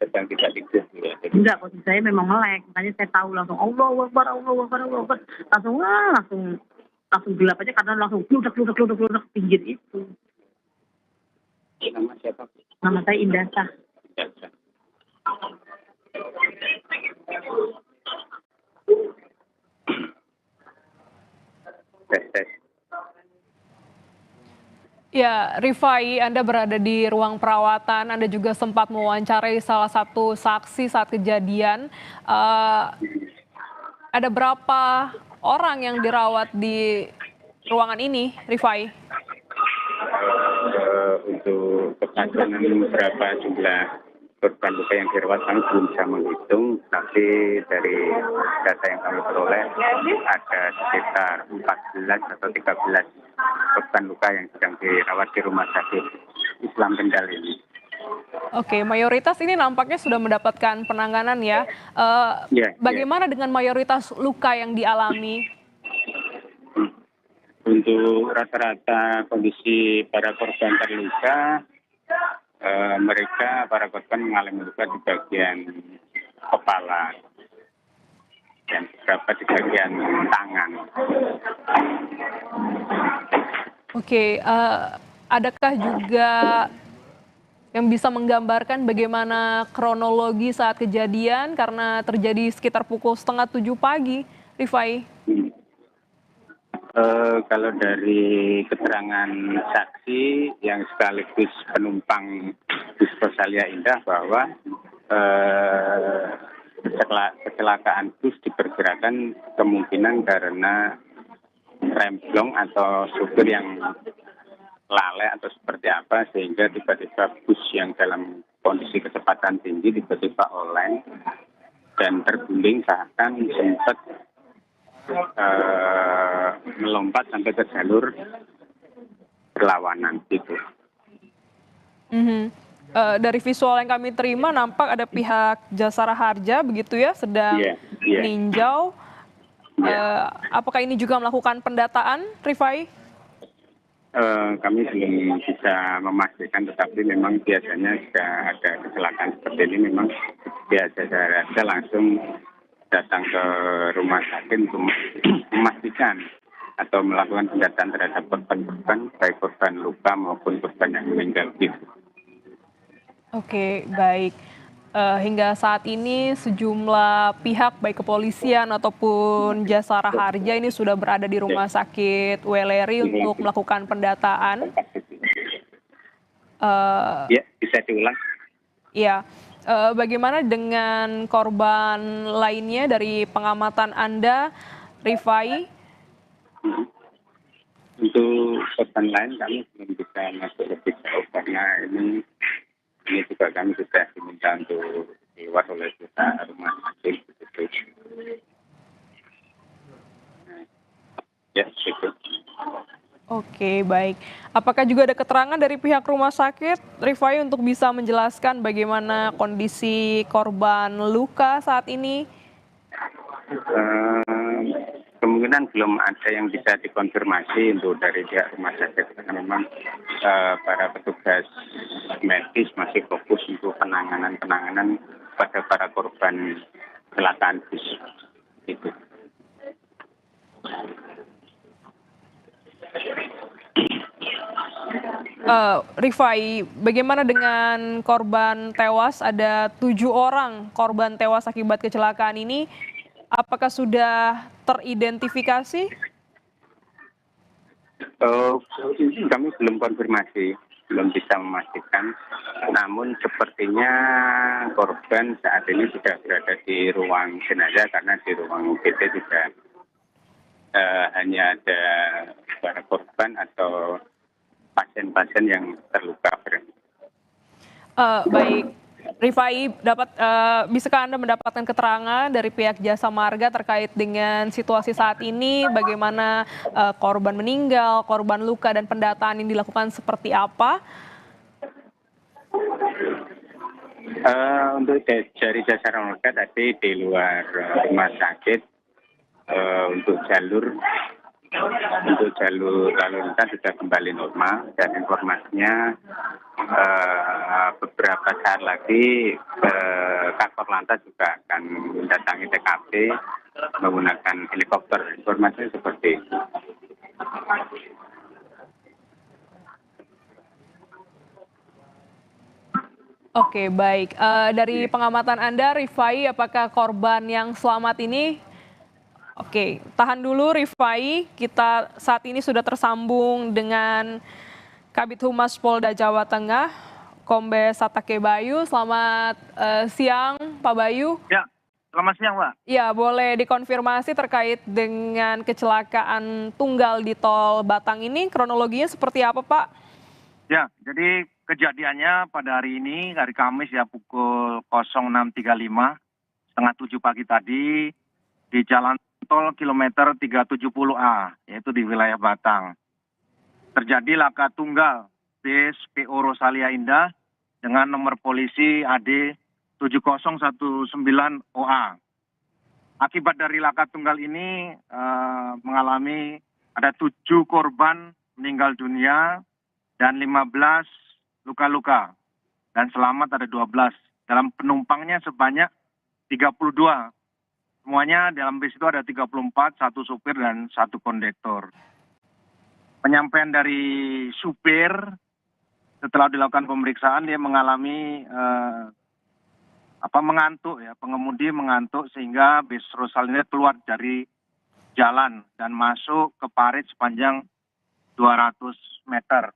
sedang tidak tidur ya? Enggak, posisi saya memang melek, makanya saya tahu langsung Allahu Akbar. Langsung gelap aja karena langsung bludak pinggir itu. Nama siapa? Nama saya Indasa. Indasa. Tes. Ya, Rifai, Anda berada di ruang perawatan, Anda juga sempat mewawancarai salah satu saksi saat kejadian. Eh, ada berapa orang yang dirawat di ruangan ini, Rifai? Untuk kepastian berapa jumlah korban luka yang dirawat kami belum bisa menghitung, tapi dari data yang kami peroleh ada sekitar 14 atau 13 korban luka yang sedang dirawat di rumah sakit Islam Kendal ini. Oke, mayoritas ini nampaknya sudah mendapatkan penanganan ya. Bagaimana dengan mayoritas luka yang dialami? Untuk rata-rata kondisi para korban terluka, para korban mengalami luka di bagian kepala dan beberapa di bagian tangan. Oke, adakah juga yang bisa menggambarkan bagaimana kronologi saat kejadian karena terjadi sekitar pukul 6:30 pagi, Rifai? Kalau dari keterangan saksi yang sekaligus penumpang bus Rosalia Indah bahwa kecelakaan bus diperkirakan kemungkinan karena remblong atau supir yang lalai atau seperti apa sehingga tiba-tiba bus yang dalam kondisi kecepatan tinggi tiba-tiba oleng dan terguling bahkan sempat melompat sampai ke jalur berlawanan gitu. Dari visual yang kami terima nampak ada pihak Jasara Harja begitu ya sedang meninjau. Apakah ini juga melakukan pendataan, Rifai? Kami belum bisa memastikan, tetapi memang biasanya jika ada kecelakaan seperti ini memang biasa langsung datang ke rumah sakit untuk memastikan atau melakukan pendataan terhadap korban-korban, baik korban luka maupun korban yang meninggal. Oke, baik. Hingga saat ini sejumlah pihak baik kepolisian ataupun Jasara Harja ini sudah berada di Rumah Sakit Weleri untuk melakukan pendataan. Ya, bisa diulang. Ya. Bagaimana dengan korban lainnya dari pengamatan Anda, Rifai? Untuk korban lain kami belum bisa masuk lebih jauh karena ini juga kami sudah diminta untuk diwas oleh kita rumah sakit. Ya, cukup. Oke, baik. Apakah juga ada keterangan dari pihak rumah sakit, Rifai, untuk bisa menjelaskan bagaimana kondisi korban luka saat ini? Kemungkinan belum ada yang bisa dikonfirmasi untuk dari pihak rumah sakit karena memang para petugas medis masih fokus untuk penanganan pada para korban kecelakaan bus itu. Rifai, bagaimana dengan korban tewas? Ada 7 orang korban tewas akibat kecelakaan ini. Apakah sudah teridentifikasi? Kami belum konfirmasi, belum bisa memastikan. Namun sepertinya korban saat ini sudah berada di ruang jenazah karena di ruang UGD juga hanya ada para korban atau pasien-pasien yang terluka berat. Baik, Rifai, bisakah Anda mendapatkan keterangan dari pihak Jasa Marga terkait dengan situasi saat ini, bagaimana korban meninggal, korban luka, dan pendataan yang dilakukan seperti apa? Untuk dari Jasa Marga tadi di luar rumah sakit untuk jalur lalu lintas sudah kembali normal dan informasinya beberapa saat lagi Kakor Lantas juga akan mendatangi TKP menggunakan helikopter. Informasinya seperti itu. Oke, baik. Dari pengamatan Anda, Rifai, apakah korban yang selamat ini? Oke, tahan dulu Rifai. Kita saat ini sudah tersambung dengan Kabid Humas Polda Jawa Tengah, Kombes Satake Bayu. Selamat siang, Pak Bayu. Ya, selamat siang, Pak. Ya, boleh dikonfirmasi terkait dengan kecelakaan tunggal di Tol Batang ini, kronologinya seperti apa, Pak? Ya, jadi kejadiannya pada hari ini, hari Kamis ya, pukul 06.35, setengah 7 pagi tadi, di Jalan Tol kilometer 370A, yaitu di wilayah Batang. Terjadi laka tunggal bis PO Rosalia Indah dengan nomor polisi AD 7019OA. Akibat dari laka tunggal ini mengalami ada 7 korban meninggal dunia dan 15 luka-luka. Dan selamat ada 12. Dalam penumpangnya sebanyak 32. Semuanya dalam bis itu ada 34, 1 supir dan 1 kondektor. Penyampaian dari supir setelah dilakukan pemeriksaan dia mengalami mengantuk ya, pengemudi mengantuk sehingga bis Rosalia keluar dari jalan dan masuk ke parit sepanjang 200 meter.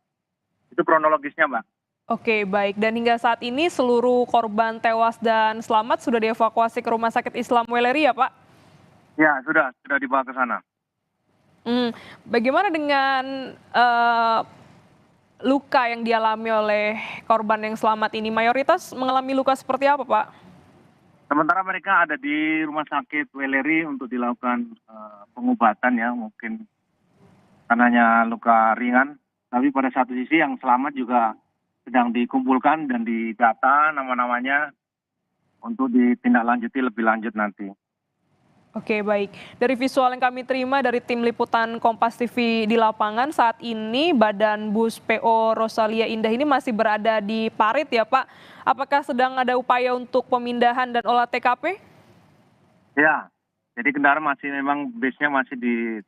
Itu kronologisnya, Mbak. Oke, baik. Dan hingga saat ini seluruh korban tewas dan selamat sudah dievakuasi ke Rumah Sakit Islam Weleri ya, Pak? Ya, sudah dibawa ke sana. Bagaimana dengan luka yang dialami oleh korban yang selamat ini? Mayoritas mengalami luka seperti apa, Pak? Sementara mereka ada di Rumah Sakit Weleri untuk dilakukan pengobatan ya, mungkin karenanya luka ringan. Tapi pada satu sisi yang selamat juga sedang dikumpulkan dan didata nama-namanya untuk ditindaklanjuti lebih lanjut nanti. Oke, baik. Dari visual yang kami terima dari tim liputan Kompas TV di lapangan, saat ini badan bus PO Rosalia Indah ini masih berada di parit ya, Pak. Apakah sedang ada upaya untuk pemindahan dan olah TKP? Ya, jadi kendaraan memang busnya masih di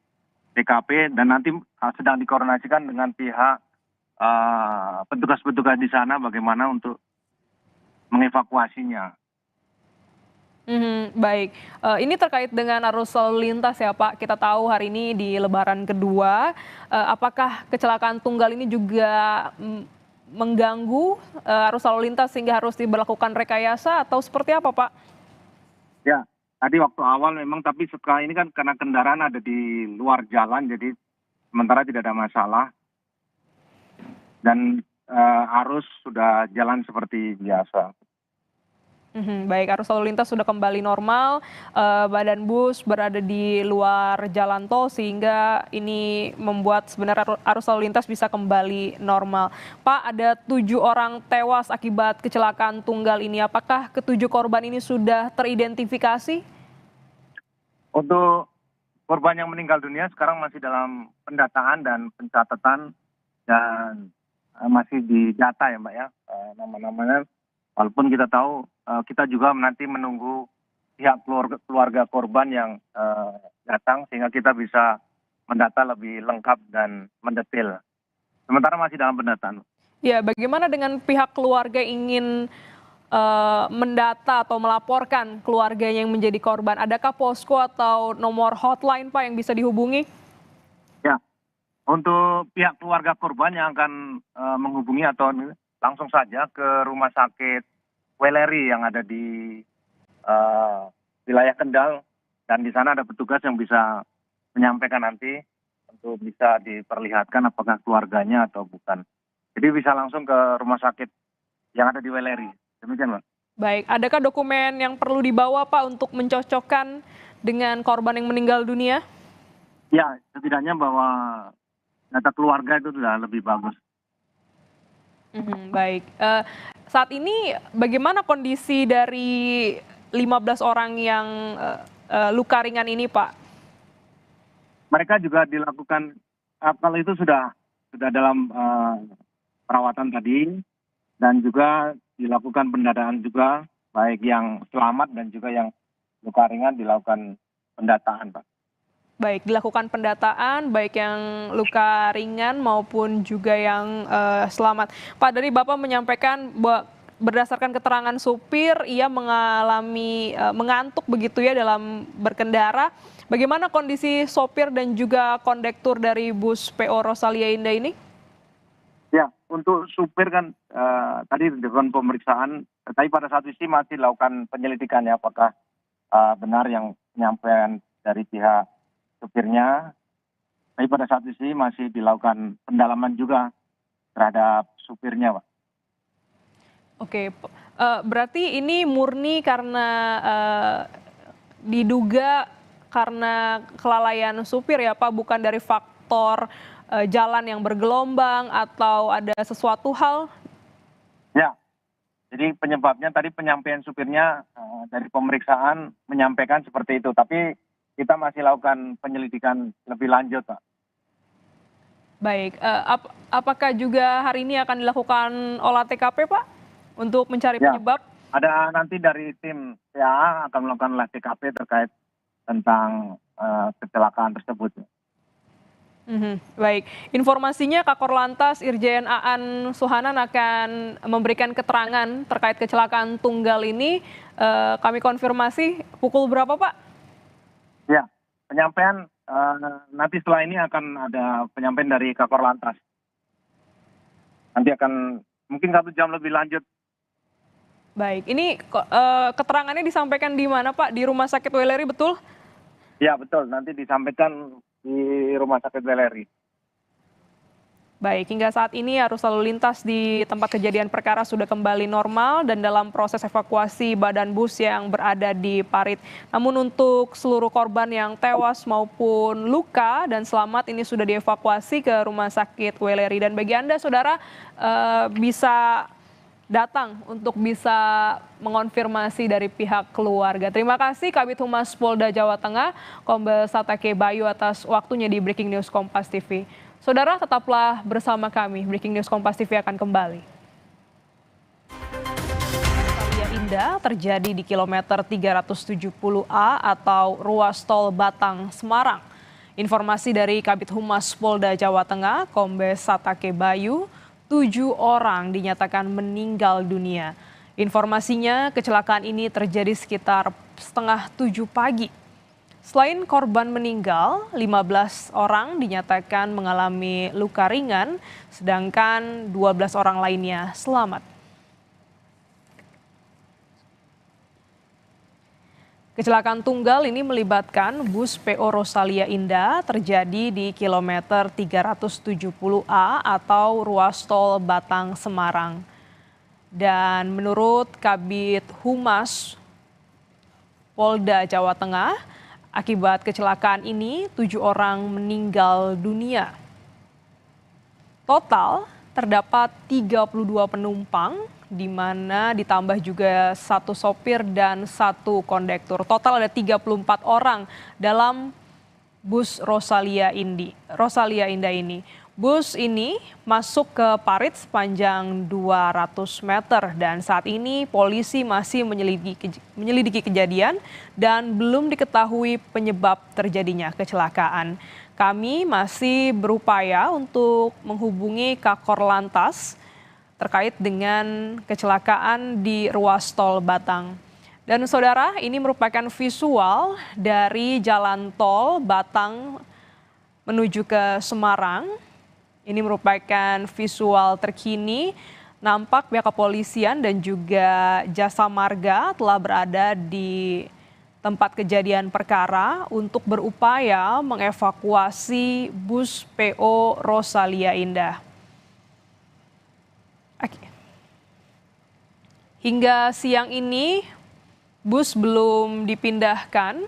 TKP dan nanti sedang dikoordinasikan dengan pihak petugas-petugas di sana bagaimana untuk mengevakuasinya. Baik, ini terkait dengan arus lalu lintas ya Pak. Kita tahu hari ini di Lebaran kedua, apakah kecelakaan tunggal ini juga mengganggu arus lalu lintas sehingga harus diberlakukan rekayasa atau seperti apa Pak? Ya, tadi waktu awal memang, tapi setelah ini kan karena kendaraan ada di luar jalan, jadi sementara tidak ada masalah. Dan arus sudah jalan seperti biasa. Baik, arus lalu lintas sudah kembali normal, badan bus berada di luar jalan tol sehingga ini membuat sebenarnya arus lalu lintas bisa kembali normal. Pak, ada 7 orang tewas akibat kecelakaan tunggal ini. Apakah ke-7 korban ini sudah teridentifikasi? Untuk korban yang meninggal dunia sekarang masih dalam pendataan dan pencatatan dan masih didata ya Mbak ya, nama-namanya. Walaupun kita tahu kita juga nanti menunggu pihak keluarga korban yang datang sehingga kita bisa mendata lebih lengkap dan mendetail. Sementara masih dalam pendataan. Ya, bagaimana dengan pihak keluarga ingin mendata atau melaporkan keluarganya yang menjadi korban? Adakah posko atau nomor hotline Pak yang bisa dihubungi? Ya, untuk pihak keluarga korban yang akan menghubungi atau langsung saja ke Rumah Sakit Weleri yang ada di wilayah Kendal, dan di sana ada petugas yang bisa menyampaikan nanti untuk bisa diperlihatkan apakah keluarganya atau bukan. Jadi bisa langsung ke rumah sakit yang ada di Weleri. Demikian, Pak. Baik, adakah dokumen yang perlu dibawa Pak untuk mencocokkan dengan korban yang meninggal dunia? Ya, setidaknya bahwa data keluarga itu sudah lebih bagus. Baik, saat ini bagaimana kondisi dari 15 orang yang luka ringan ini Pak? Mereka juga dilakukan, kalau itu sudah dalam perawatan tadi, dan juga dilakukan pendataan juga, baik yang selamat dan juga yang luka ringan dilakukan pendataan Pak. Baik, dilakukan pendataan baik yang luka ringan maupun juga yang selamat. Pak, dari Bapak menyampaikan bahwa berdasarkan keterangan supir, ia mengalami mengantuk begitu ya dalam berkendara. Bagaimana kondisi sopir dan juga kondektur dari bus PO Rosalia Indah ini? Ya, untuk supir kan tadi dilakukan pemeriksaan, tapi pada satu sisi masih dilakukan penyelidikan ya apakah benar yang penyampaian dari pihak supirnya. Tapi pada satu sisi masih dilakukan pendalaman juga terhadap supirnya, Pak. Oke, berarti ini murni karena diduga karena kelalaian supir ya Pak, bukan dari faktor jalan yang bergelombang atau ada sesuatu hal? Ya, jadi penyebabnya tadi penyampaian supirnya dari pemeriksaan menyampaikan seperti itu, tapi kita masih lakukan penyelidikan lebih lanjut, Pak. Baik, apakah juga hari ini akan dilakukan olah TKP Pak untuk mencari Ya. penyebab? Ada nanti dari tim PA akan melakukan olah TKP terkait tentang kecelakaan tersebut. Baik, informasinya Kakor Lantas Irjen Aan Suhanan akan memberikan keterangan terkait kecelakaan tunggal ini. Kami konfirmasi pukul berapa Pak? Ya, penyampaian nanti setelah ini akan ada penyampaian dari Kakor Lantas. Nanti akan mungkin 1 jam lebih lanjut. Baik, ini keterangannya disampaikan di mana Pak? Di Rumah Sakit Weleri betul? Ya betul, nanti disampaikan di Rumah Sakit Weleri. Baik, hingga saat ini arus lalu lintas di tempat kejadian perkara sudah kembali normal dan dalam proses evakuasi badan bus yang berada di parit. Namun untuk seluruh korban yang tewas maupun luka dan selamat ini sudah dievakuasi ke Rumah Sakit Weleri. Dan bagi Anda saudara bisa datang untuk bisa mengonfirmasi dari pihak keluarga. Terima kasih Kabid Humas Polda Jawa Tengah, Kombes Satake Bayu atas waktunya di Breaking News Kompas TV. Saudara tetaplah bersama kami, Breaking News Kompas TV akan kembali. Rosalia Indah terjadi di kilometer 370A atau ruas tol Batang Semarang. Informasi dari Kabid Humas Polda Jawa Tengah, Kombes Satake Bayu, 7 orang dinyatakan meninggal dunia. Informasinya kecelakaan ini terjadi sekitar setengah 7 pagi. Selain korban meninggal, 15 orang dinyatakan mengalami luka ringan, sedangkan 12 orang lainnya selamat. Kecelakaan tunggal ini melibatkan bus PO Rosalia Indah terjadi di kilometer 370A atau ruas tol Batang Semarang. Dan menurut Kabid Humas Polda Jawa Tengah, akibat kecelakaan ini 7 orang meninggal dunia. Total terdapat 32 penumpang, di mana ditambah juga 1 sopir dan 1 kondektur. Total ada 34 orang dalam bus Rosalia Indah ini. Bus ini masuk ke parit sepanjang 200 meter dan saat ini polisi masih menyelidiki kejadian dan belum diketahui penyebab terjadinya kecelakaan. Kami masih berupaya untuk menghubungi Kakor Lantas terkait dengan kecelakaan di ruas tol Batang. Dan saudara, ini merupakan visual dari jalan tol Batang menuju ke Semarang. Ini merupakan visual terkini, nampak pihak kepolisian dan juga jasa marga telah berada di tempat kejadian perkara untuk berupaya mengevakuasi bus PO Rosalia Indah. Hingga siang ini bus belum dipindahkan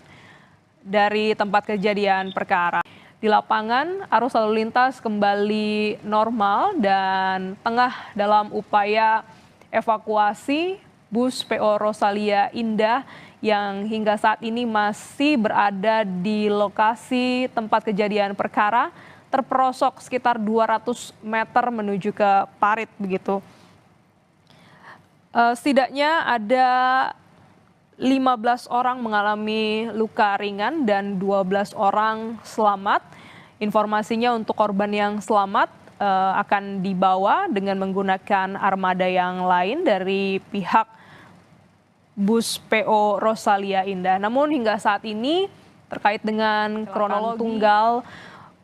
dari tempat kejadian perkara. Di lapangan arus lalu lintas kembali normal dan tengah dalam upaya evakuasi bus PO Rosalia Indah yang hingga saat ini masih berada di lokasi tempat kejadian perkara, terperosok sekitar 200 meter menuju ke parit begitu. Setidaknya ada 15 orang mengalami luka ringan dan 12 orang selamat. Informasinya untuk korban yang selamat akan dibawa dengan menggunakan armada yang lain dari pihak bus PO Rosalia Indah. Namun hingga saat ini terkait dengan kronologi tunggal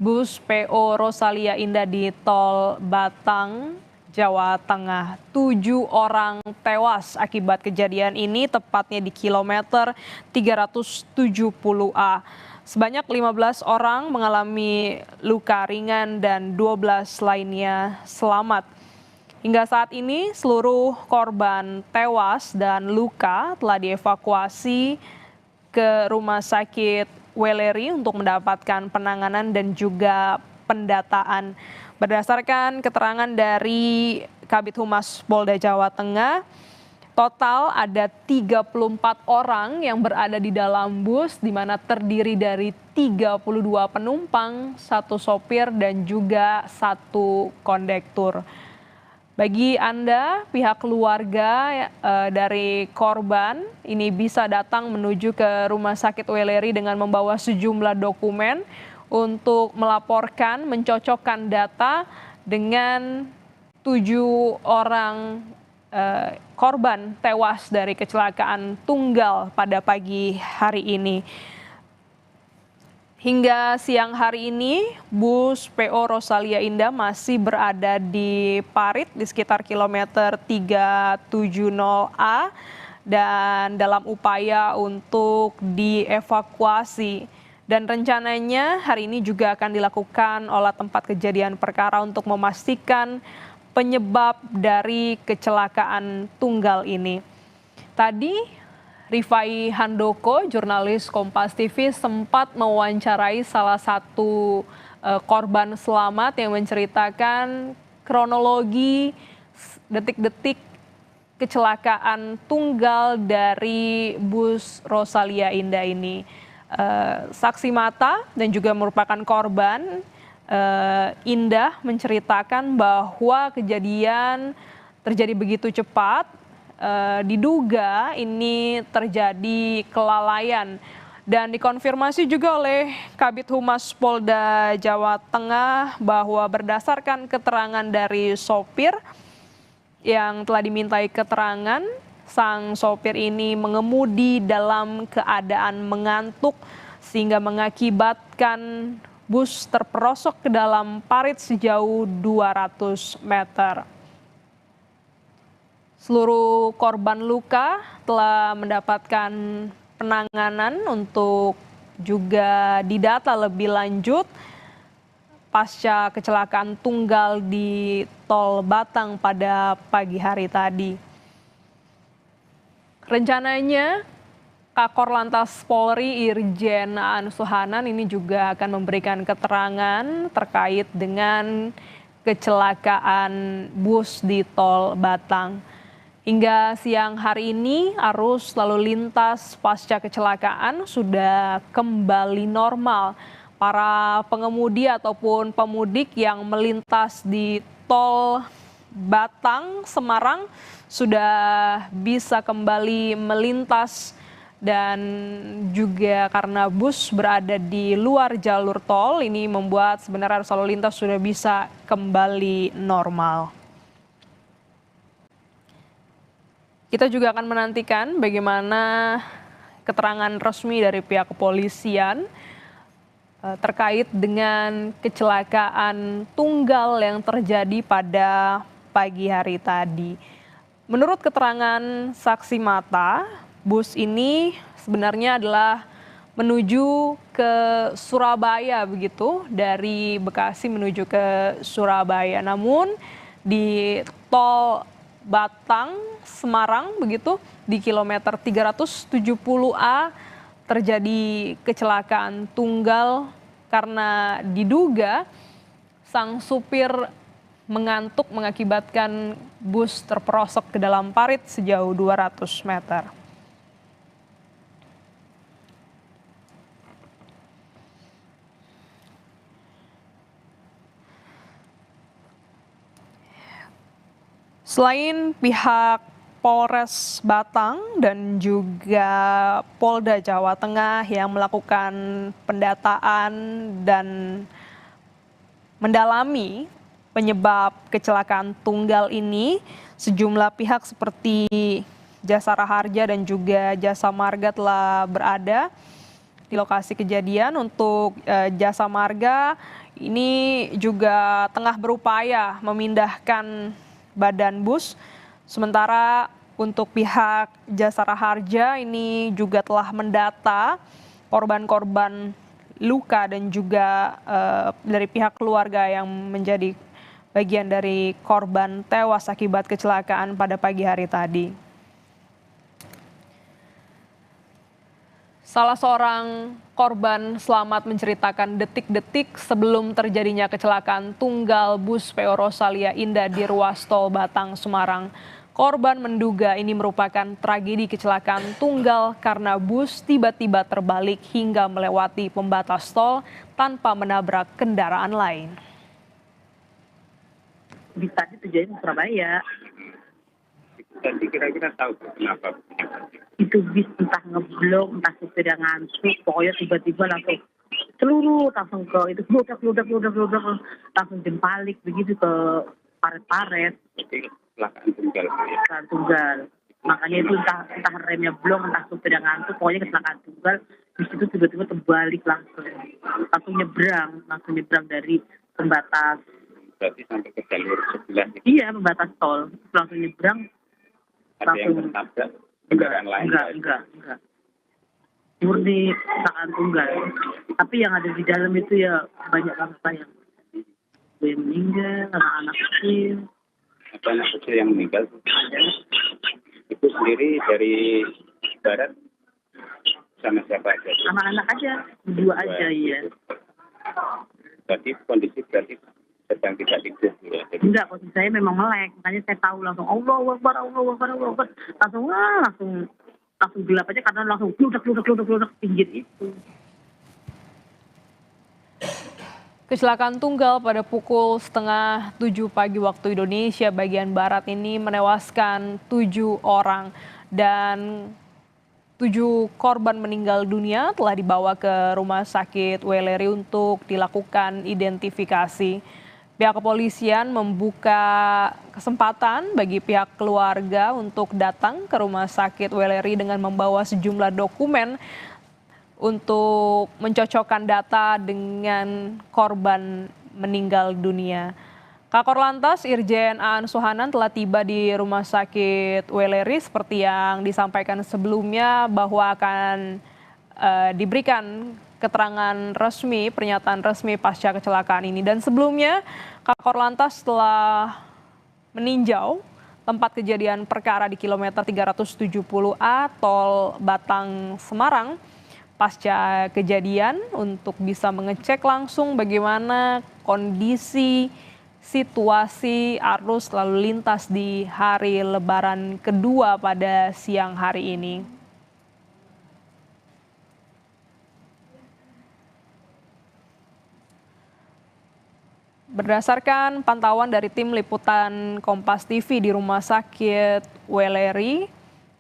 bus PO Rosalia Indah di tol Batang Jawa Tengah. 7 orang tewas akibat kejadian ini, tepatnya di kilometer 370A. Sebanyak 15 orang mengalami luka ringan dan 12 lainnya selamat. Hingga saat ini seluruh korban tewas dan luka telah dievakuasi ke Rumah Sakit Weleri untuk mendapatkan penanganan dan juga pendataan. Berdasarkan keterangan dari Kabid Humas Polda Jawa Tengah, total ada 34 orang yang berada di dalam bus, di mana terdiri dari 32 penumpang, 1 sopir dan juga 1 kondektur. Bagi Anda, pihak keluarga dari korban ini bisa datang menuju ke Rumah Sakit Weleri dengan membawa sejumlah dokumen untuk melaporkan, mencocokkan data dengan 7 orang korban tewas dari kecelakaan tunggal pada pagi hari ini. Hingga siang hari ini, bus PO Rosalia Indah masih berada di parit di sekitar kilometer 370A dan dalam upaya untuk dievakuasi. Dan rencananya hari ini juga akan dilakukan olah tempat kejadian perkara untuk memastikan penyebab dari kecelakaan tunggal ini. Tadi Rifai Handoko, jurnalis Kompas TV, sempat mewawancarai salah satu korban selamat yang menceritakan kronologi detik-detik kecelakaan tunggal dari bus Rosalia Indah ini. Saksi mata dan juga merupakan korban, Indah menceritakan bahwa kejadian terjadi begitu cepat, diduga ini terjadi kelalaian dan dikonfirmasi juga oleh Kabid Humas Polda Jawa Tengah bahwa berdasarkan keterangan dari sopir yang telah dimintai keterangan, sang sopir ini mengemudi dalam keadaan mengantuk sehingga mengakibatkan bus terperosok ke dalam parit sejauh 200 meter. Seluruh korban luka telah mendapatkan penanganan untuk juga didata lebih lanjut pasca kecelakaan tunggal di Tol Batang pada pagi hari tadi. Rencananya Kakor Lantas Polri Irjen Aan Suhanan ini juga akan memberikan keterangan terkait dengan kecelakaan bus di Tol Batang. Hingga siang hari ini arus lalu lintas pasca kecelakaan sudah kembali normal. Para pengemudi ataupun pemudik yang melintas di Tol Batang Semarang sudah bisa kembali melintas, dan juga karena bus berada di luar jalur tol ini membuat sebenarnya arus lalu lintas sudah bisa kembali normal. Kita juga akan menantikan bagaimana keterangan resmi dari pihak kepolisian terkait dengan kecelakaan tunggal yang terjadi pada pagi hari tadi. Menurut keterangan saksi mata, bus ini sebenarnya adalah menuju ke Surabaya begitu, dari Bekasi menuju ke Surabaya. Namun di Tol Batang Semarang begitu di kilometer 370A terjadi kecelakaan tunggal karena diduga sang supir mengantuk mengakibatkan bus terperosok ke dalam parit sejauh 200 meter. Selain pihak Polres Batang dan juga Polda Jawa Tengah yang melakukan pendataan dan mendalami penyebab kecelakaan tunggal ini, sejumlah pihak seperti Jasara Harja dan juga Jasa Marga telah berada di lokasi kejadian. Untuk Jasa Marga ini juga tengah berupaya memindahkan badan bus. Sementara untuk pihak Jasara Harja ini juga telah mendata korban-korban luka dan juga dari pihak keluarga yang menjadi bagian dari korban tewas akibat kecelakaan pada pagi hari tadi. Salah seorang korban selamat menceritakan detik-detik sebelum terjadinya kecelakaan tunggal bus PO Rosalia Indah di ruas tol Batang, Semarang. Korban menduga ini merupakan tragedi kecelakaan tunggal karena bus tiba-tiba terbalik hingga melewati pembatas tol tanpa menabrak kendaraan lain. Bisa tujuannya Surabaya. Jadi kira-kira tahu kenapa? Itu bis entah ngeblok, entah supir yang ngantuk, pokoknya tiba-tiba langsung seluruh langsung ke itu bludak langsung jempalik begitu ke paret-paret. Jadi kecelakaan tunggal. Kecelakaan tunggal. Makanya itu entah remnya blok, entah supir yang ngantuk, pokoknya kecelakaan tunggal. Bis itu tiba-tiba terbalik langsung nyebrang dari pembatas. Berarti sampai ke jalur sebelah. Iya, pembatas tol langsung nyebrang. Ada yang tertabrak kendaraan lain? Enggak. Murni kecelakaan tunggal. Tapi yang ada di dalam itu ya banyak banget yang meninggal, anak-anak kecil. Ada anak kecil yang meninggal? Ada. Itu sendiri dari barat sama siapa aja? Anak-anak aja, dua aja ya. Berarti kondisi sedang tidak tidur ya? Enggak, posisi saya memang melek, makanya saya tahu langsung Allahu Akbar. Langsung gelap aja karena langsung bludak pinggir itu. Kecelakaan tunggal pada pukul 6:30 pagi waktu Indonesia bagian Barat ini menewaskan 7 orang dan 7 korban meninggal dunia telah dibawa ke Rumah Sakit Weleri untuk dilakukan identifikasi. Pihak kepolisian membuka kesempatan bagi pihak keluarga untuk datang ke Rumah Sakit Weleri dengan membawa sejumlah dokumen untuk mencocokkan data dengan korban meninggal dunia. Kakor Lantas Irjen Aan Suhanan telah tiba di Rumah Sakit Weleri seperti yang disampaikan sebelumnya bahwa akan diberikan keterangan resmi, pernyataan resmi pasca kecelakaan ini. Dan sebelumnya Kakor Lantas telah meninjau tempat kejadian perkara di kilometer 370A Tol Batang Semarang pasca kejadian untuk bisa mengecek langsung bagaimana kondisi situasi arus lalu lintas di hari Lebaran kedua pada siang hari ini. Berdasarkan pantauan dari tim liputan Kompas TV di Rumah Sakit Weleri,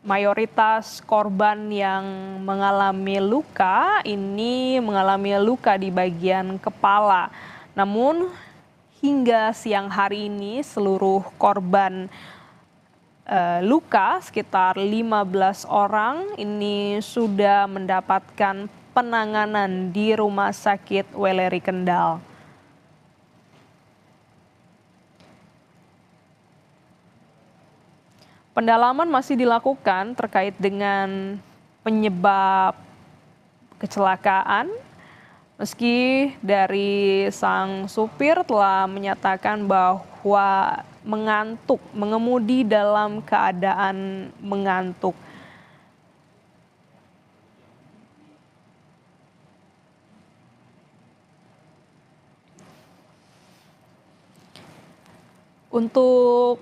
mayoritas korban yang mengalami luka di bagian kepala. Namun hingga siang hari ini seluruh korban luka sekitar 15 orang ini sudah mendapatkan penanganan di Rumah Sakit Weleri Kendal. Pendalaman masih dilakukan terkait dengan penyebab kecelakaan, meski dari sang supir telah menyatakan bahwa mengemudi dalam keadaan mengantuk. Untuk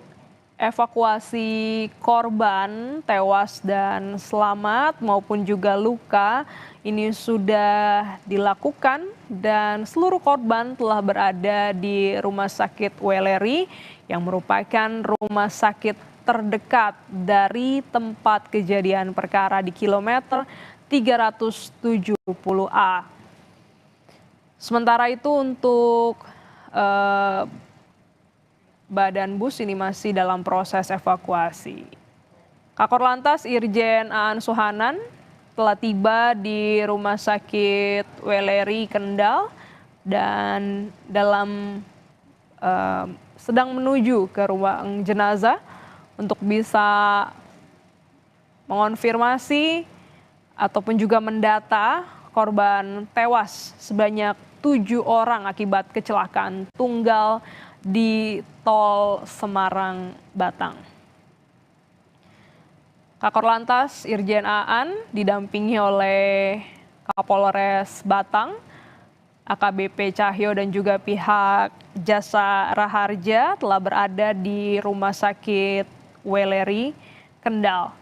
evakuasi korban tewas dan selamat maupun juga luka ini sudah dilakukan dan seluruh korban telah berada di Rumah Sakit Weleri yang merupakan rumah sakit terdekat dari tempat kejadian perkara di kilometer 370A. Sementara itu untuk badan bus ini masih dalam proses evakuasi. Kakor Lantas Irjen Aan Suhanan telah tiba di Rumah Sakit Weleri Kendal dan dalam sedang menuju ke ruang jenazah untuk bisa mengonfirmasi ataupun juga mendata korban tewas sebanyak 7 orang akibat kecelakaan tunggal di Tol Semarang Batang. Kakor Lantas Irjen Aan didampingi oleh Kapolres Batang, AKBP Cahyo dan juga pihak Jasa Raharja telah berada di Rumah Sakit Weleri, Kendal.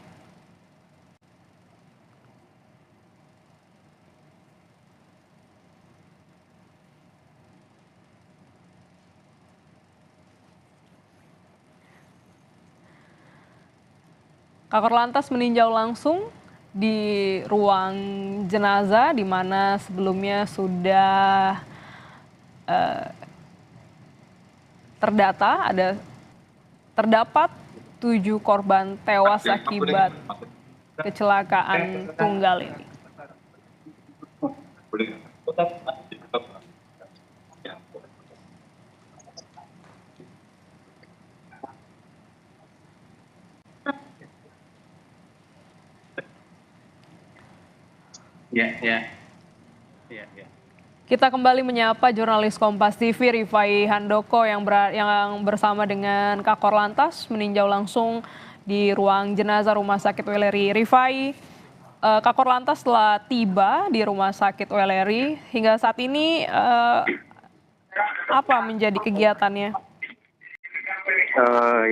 Kakor Lantas meninjau langsung di ruang jenazah di mana sebelumnya sudah terdapat 7 korban tewas akibat kecelakaan tunggal ini. Ya. Kita kembali menyapa jurnalis Kompas TV Rifai Handoko yang bersama dengan Kakor Lantas meninjau langsung di ruang jenazah Rumah Sakit Weleri. Rifai, Kakor Lantas telah tiba di Rumah Sakit Weleri. Hingga saat ini apa menjadi kegiatannya?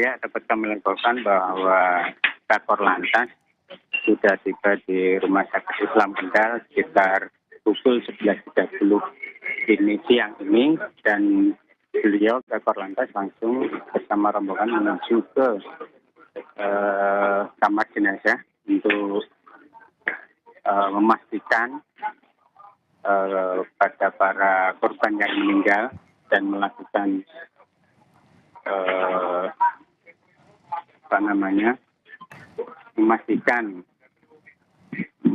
Ya, dapat kami laporkan bahwa Kakor Lantas sudah tiba di Rumah Sakit Islam Kendal sekitar pukul 11.30 dini siang ini, dan beliau Kakor Lantas langsung bersama rombongan menuju ke kamar jenazah untuk memastikan pada para korban yang meninggal dan melakukan memastikan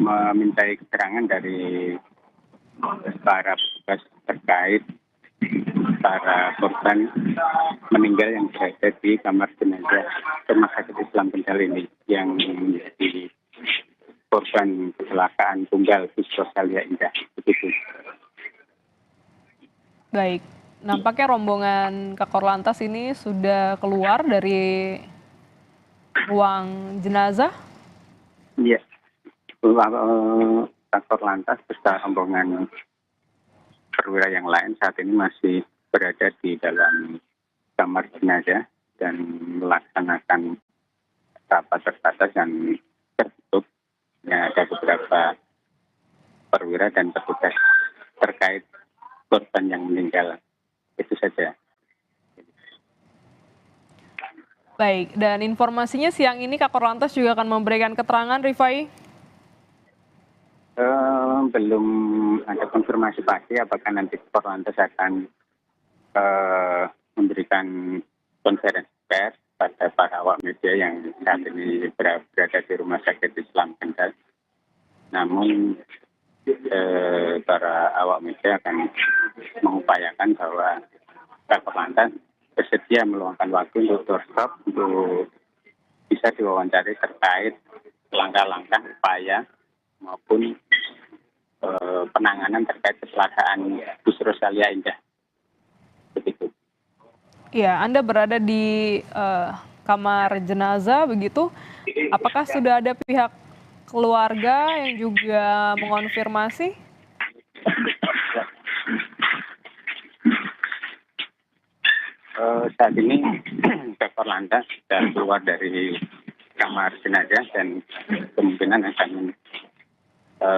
memintai keterangan dari para petugas terkait para korban meninggal yang berada di kamar jenazah Rumah Sakit Islam Kendal ini yang menjadi korban kecelakaan tunggal bus Rosalia Indah. Begitu. Baik, nampaknya rombongan Kakor Lantas ini sudah keluar dari ruang jenazah. Iya. Kakor Lantas beserta rombongan perwira yang lain saat ini masih berada di dalam kamar jenazah dan melaksanakan rapat terbatas dan tertutup. Ya, ada beberapa perwira dan petugas terkait korban yang meninggal. Itu saja. Baik, dan informasinya siang ini Kakor Lantas juga akan memberikan keterangan, Rifai? Belum ada konfirmasi pasti apakah nanti Kakor Lantas akan memberikan konferensi pers pada para awak media yang saat ini berada di Rumah Sakit Islam Kendal. Namun para awak media akan mengupayakan bahwa Kakor Lantas bersedia meluangkan waktu untuk doorstop untuk bisa diwawancari terkait langkah-langkah upaya maupun penanganan terkait kecelakaan bus Rosalia Indah. Begitu. Ya, Anda berada di kamar jenazah begitu. Apakah sudah ada pihak keluarga yang juga mengonfirmasi? Saat ini Kakor Lantas sudah keluar dari kamar jenazah dan kemungkinan akan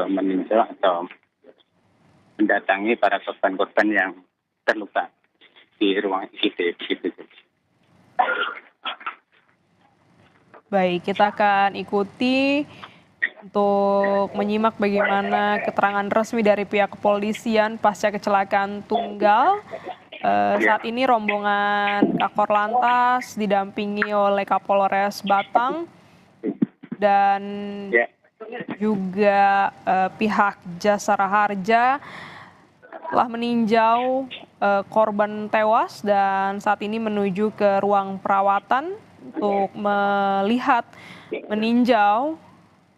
meninjau atau mendatangi para korban-korban yang terluka di ruang IGD. Begitu. Baik, kita akan ikuti untuk menyimak bagaimana keterangan resmi dari pihak kepolisian pasca kecelakaan tunggal. Saat ini rombongan Kakor Lantas didampingi oleh Kapolres Batang dan juga pihak Jasa Raharja telah meninjau korban tewas dan saat ini menuju ke ruang perawatan untuk melihat meninjau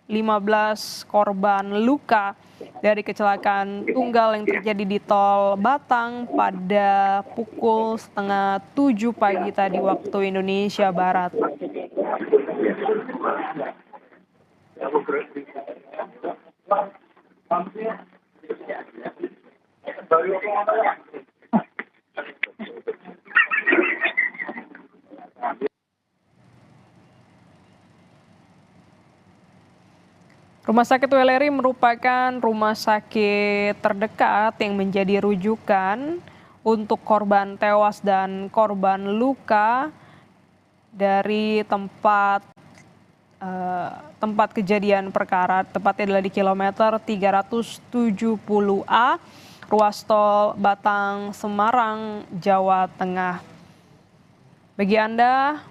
15 korban luka dari kecelakaan tunggal yang terjadi di tol Batang pada pukul setengah 7 pagi tadi waktu Indonesia Barat. Rumah sakit Weleri merupakan rumah sakit terdekat yang menjadi rujukan untuk korban tewas dan korban luka dari tempat kejadian perkara, tepatnya adalah di kilometer 370A, ruas tol Batang Semarang, Jawa Tengah. Bagi Anda,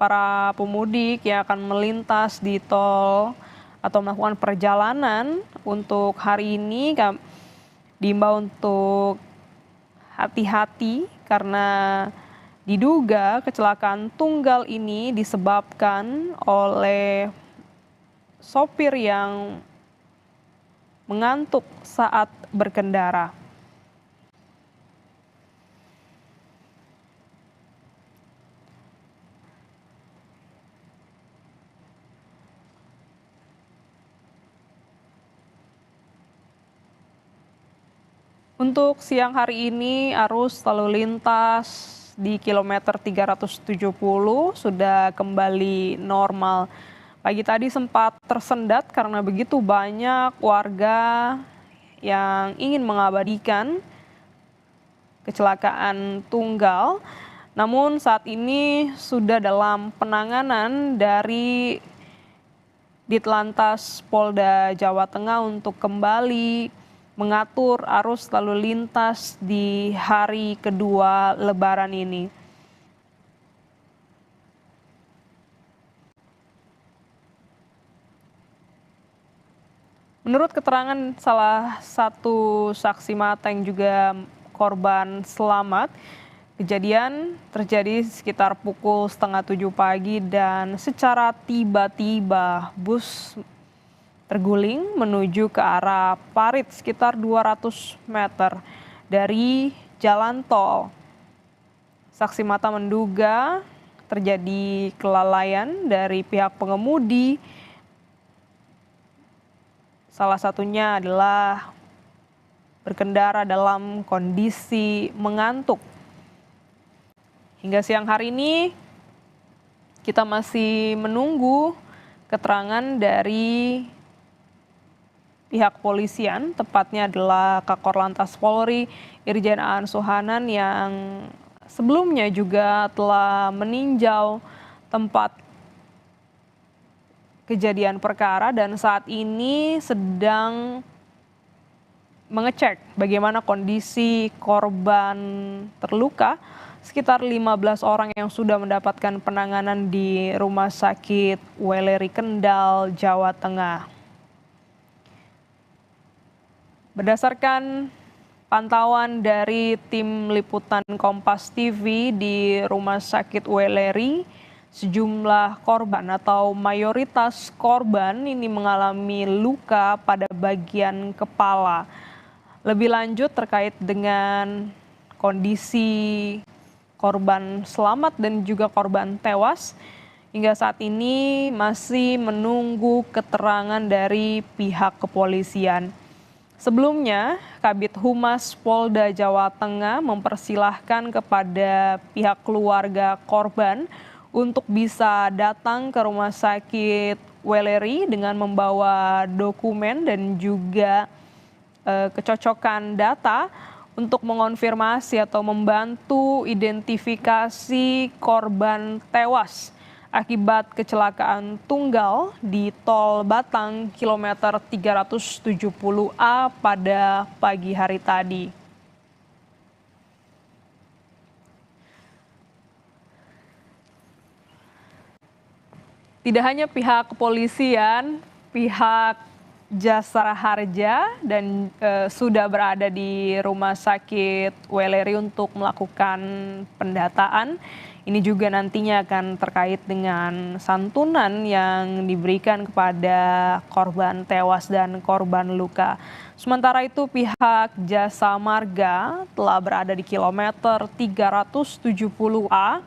para pemudik yang akan melintas di tol atau melakukan perjalanan untuk hari ini, diimbau untuk hati-hati karena diduga kecelakaan tunggal ini disebabkan oleh sopir yang mengantuk saat berkendara. Untuk siang hari ini arus lalu lintas di kilometer 370 sudah kembali normal. Pagi tadi sempat tersendat karena begitu banyak warga yang ingin mengabadikan kecelakaan tunggal. Namun saat ini sudah dalam penanganan dari Ditlantas Polda Jawa Tengah untuk kembali mengatur arus lalu lintas di hari kedua Lebaran ini. Menurut keterangan salah satu saksi mata yang juga korban selamat, kejadian terjadi sekitar pukul setengah 7 pagi dan secara tiba-tiba bus terguling menuju ke arah parit sekitar 200 meter dari jalan tol. Saksi mata menduga terjadi kelalaian dari pihak pengemudi. Salah satunya adalah berkendara dalam kondisi mengantuk. Hingga siang hari ini kita masih menunggu keterangan dari pihak polisian, tepatnya adalah Kakor Lantas Polri Irjen Aan Suhanan yang sebelumnya juga telah meninjau tempat kejadian perkara dan saat ini sedang mengecek bagaimana kondisi korban terluka. Sekitar 15 orang yang sudah mendapatkan penanganan di Rumah Sakit Weleri Kendal, Jawa Tengah. Berdasarkan pantauan dari tim liputan Kompas TV di Rumah Sakit Weleri, sejumlah korban atau mayoritas korban ini mengalami luka pada bagian kepala. Lebih lanjut terkait dengan kondisi korban selamat dan juga korban tewas, hingga saat ini masih menunggu keterangan dari pihak kepolisian. Sebelumnya, Kabid Humas Polda Jawa Tengah mempersilahkan kepada pihak keluarga korban untuk bisa datang ke Rumah Sakit Weleri dengan membawa dokumen dan juga kecocokan data untuk mengonfirmasi atau membantu identifikasi korban tewas akibat kecelakaan tunggal di tol Batang kilometer 370A pada pagi hari tadi. Tidak hanya pihak kepolisian, pihak Jasara Harja dan sudah berada di Rumah Sakit Weleri untuk melakukan pendataan. Ini juga nantinya akan terkait dengan santunan yang diberikan kepada korban tewas dan korban luka. Sementara itu pihak Jasa Marga telah berada di kilometer 370A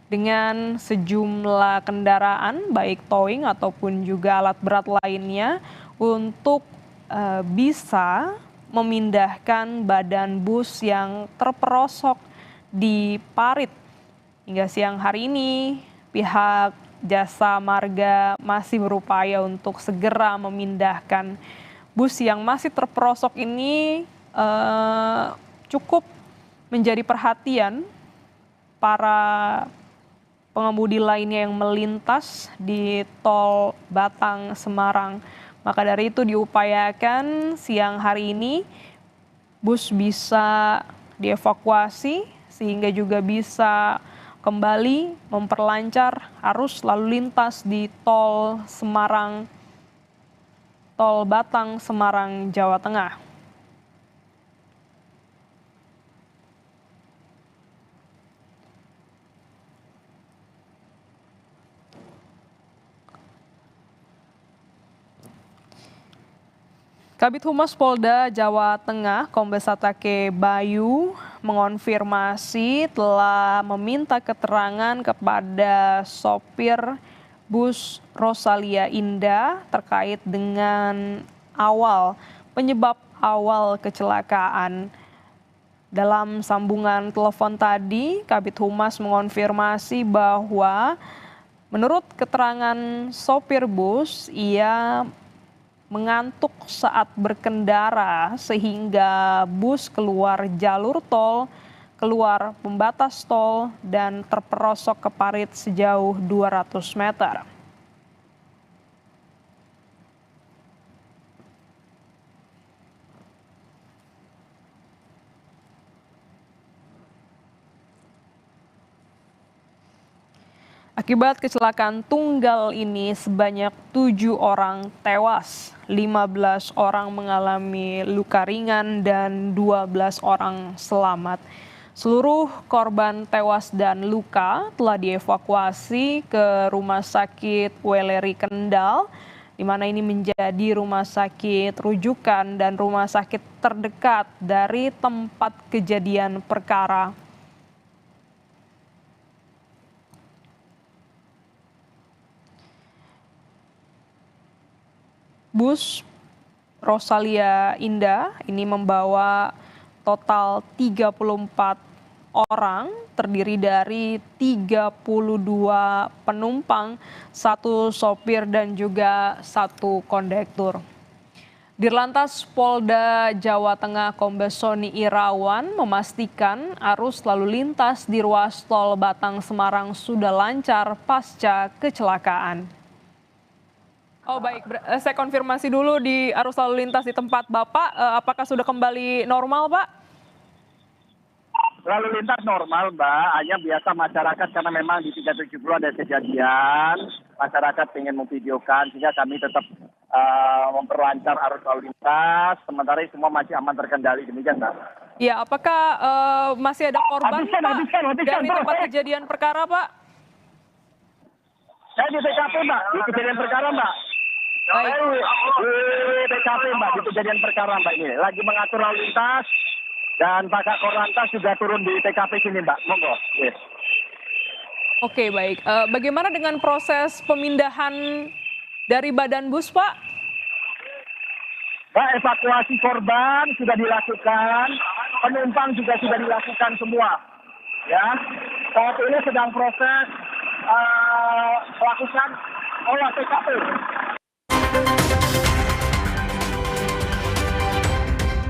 dengan sejumlah kendaraan baik towing ataupun juga alat berat lainnya untuk bisa memindahkan badan bus yang terperosok di parit. Hingga siang hari ini pihak Jasa Marga masih berupaya untuk segera memindahkan bus yang masih terperosok ini. Cukup menjadi perhatian para pengemudi lainnya yang melintas di tol Batang Semarang. Maka dari itu diupayakan siang hari ini bus bisa dievakuasi sehingga juga bisa kembali memperlancar arus lalu lintas di tol Semarang, tol Batang Semarang, Jawa Tengah. Kabid Humas Polda Jawa Tengah, Kombes Satake Bayu, mengonfirmasi telah meminta keterangan kepada sopir bus Rosalia Indah terkait dengan penyebab awal kecelakaan. Dalam sambungan telepon tadi, Kabid Humas mengonfirmasi bahwa menurut keterangan sopir bus, ia mengantuk saat berkendara sehingga bus keluar jalur tol, keluar pembatas tol dan terperosok ke parit sejauh 200 meter. Akibat kecelakaan tunggal ini sebanyak 7 orang tewas, 15 orang mengalami luka ringan dan 12 orang selamat. Seluruh korban tewas dan luka telah dievakuasi ke Rumah Sakit Weleri Kendal, di mana ini menjadi rumah sakit rujukan dan rumah sakit terdekat dari tempat kejadian perkara. Bus Rosalia Indah ini membawa total 34 orang, terdiri dari 32 penumpang, 1 sopir dan juga 1 kondektur. Dirlantas Polda Jawa Tengah Kombes Sony Irawan memastikan arus lalu lintas di ruas tol Batang Semarang sudah lancar pasca kecelakaan. Oh baik, saya konfirmasi dulu di arus lalu lintas di tempat Bapak, apakah sudah kembali normal Pak? Lalu lintas normal Mbak, hanya biasa masyarakat karena memang di 370 ada kejadian, masyarakat ingin memvideokan sehingga kami tetap memperlancar arus lalu lintas, sementara semua masih aman terkendali, demikian Mbak. Ya, apakah masih ada korban Pak dari tempat kejadian perkara Pak? Saya di TKP Mbak, di kejadian perkara Mbak. Baik. Di TKP Mbak, di kejadian perkara Mbak ini. Lagi mengatur lalu lintas dan Pak Kak Korlantas juga turun di TKP sini Mbak. Monggo. Yes. Oke baik, bagaimana dengan proses pemindahan dari badan bus Pak? Mbak, evakuasi korban sudah dilakukan, penumpang juga sudah dilakukan semua. Ya, saat ini sedang proses melakukan olah TKP.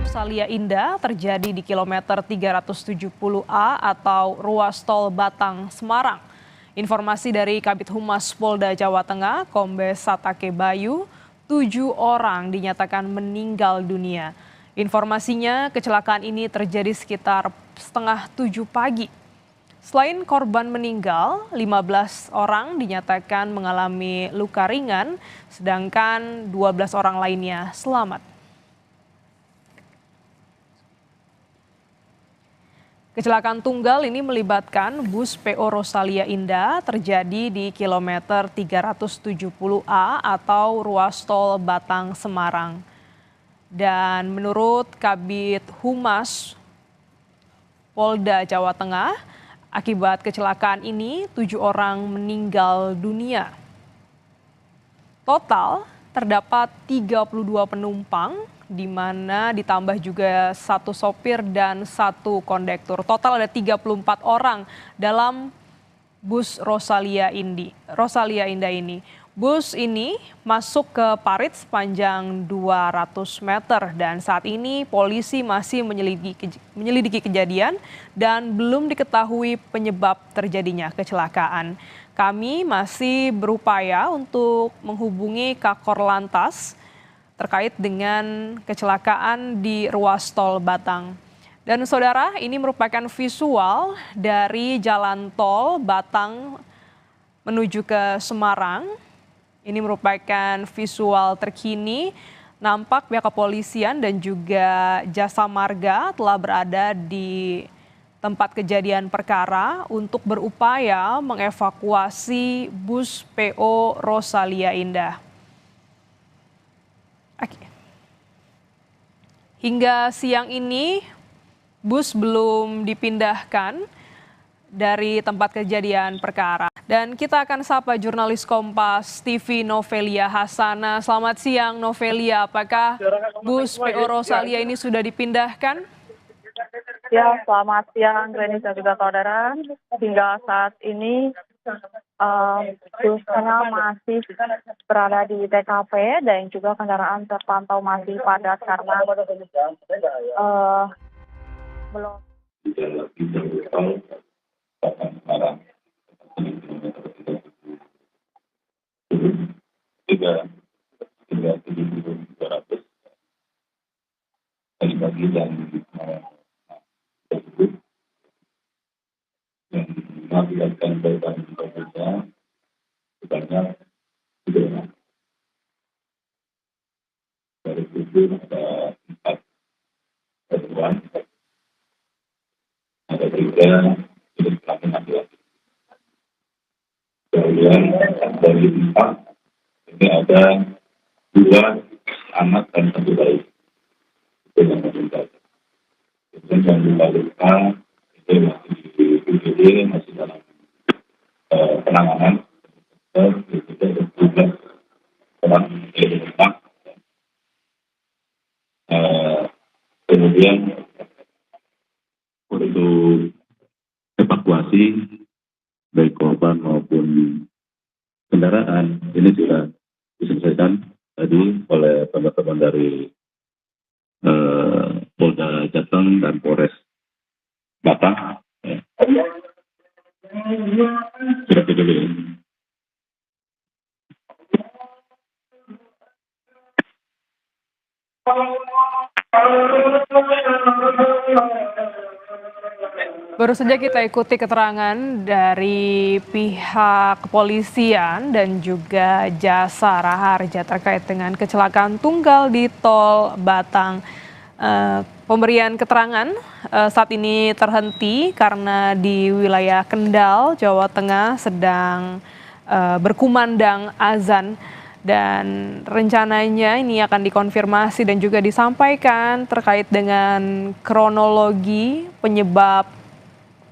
Rosalia Indah terjadi di kilometer 370A atau ruas tol Batang Semarang. Informasi dari Kabid Humas Polda Jawa Tengah, Kombes Satake Bayu, 7 orang dinyatakan meninggal dunia. Informasinya kecelakaan ini terjadi sekitar 6:30 pagi. Selain korban meninggal, 15 orang dinyatakan mengalami luka ringan, sedangkan 12 orang lainnya selamat. Kecelakaan tunggal ini melibatkan bus PO Rosalia Indah terjadi di kilometer 370A atau ruas tol Batang Semarang. Dan menurut Kabid Humas Polda Jawa Tengah, akibat kecelakaan ini 7 orang meninggal dunia. Total terdapat 32 penumpang, di mana ditambah juga 1 sopir dan 1 kondektur. Total ada 34 orang dalam bus Rosalia Indah ini. Bus ini masuk ke parit sepanjang 200 meter dan saat ini polisi masih menyelidiki kejadian dan belum diketahui penyebab terjadinya kecelakaan. Kami masih berupaya untuk menghubungi Kakor Lantas terkait dengan kecelakaan di ruas tol Batang. Dan saudara, ini merupakan visual dari jalan tol Batang menuju ke Semarang. Ini merupakan visual terkini, nampak pihak kepolisian dan juga jasa marga telah berada di tempat kejadian perkara untuk berupaya mengevakuasi bus PO Rosalia Indah. Hingga siang ini bus belum dipindahkan dari tempat kejadian perkara. Dan kita akan sapa jurnalis Kompas TV Novelia Hasana. Selamat siang Novelia, apakah bus PO Rosalia ini sudah dipindahkan? Ya, selamat siang Glenis dan juga saudara. Hingga saat ini busnya masih berada di TKP dan juga kendaraan terpantau masih padat karena belum. Bagi dan tersebut yang mengakibatkan korban jiwa sebanyak 3 orang. Dari itu ada 4 perempuan, ada 3 jenis kelamin laki-laki. Kemudian dari 4 ini ada 2 anak dan 1 bayi. Itu yang meninggal. Kemudian yang luka itu masih di UGD, masih dalam penanganan. Itu juga orang di rumah. Kemudian untuk evakuasi baik korban maupun kendaraan ini sudah diselesaikan tadi oleh teman-teman dari Polda Jateng dan Polres Batang. Sudah kejadian. Baru saja kita ikuti keterangan dari pihak kepolisian dan juga jasa raharja terkait dengan kecelakaan tunggal di tol Batang. Pemberian keterangan saat ini terhenti karena di wilayah Kendal, Jawa Tengah sedang berkumandang azan. Dan rencananya ini akan dikonfirmasi dan juga disampaikan terkait dengan kronologi penyebab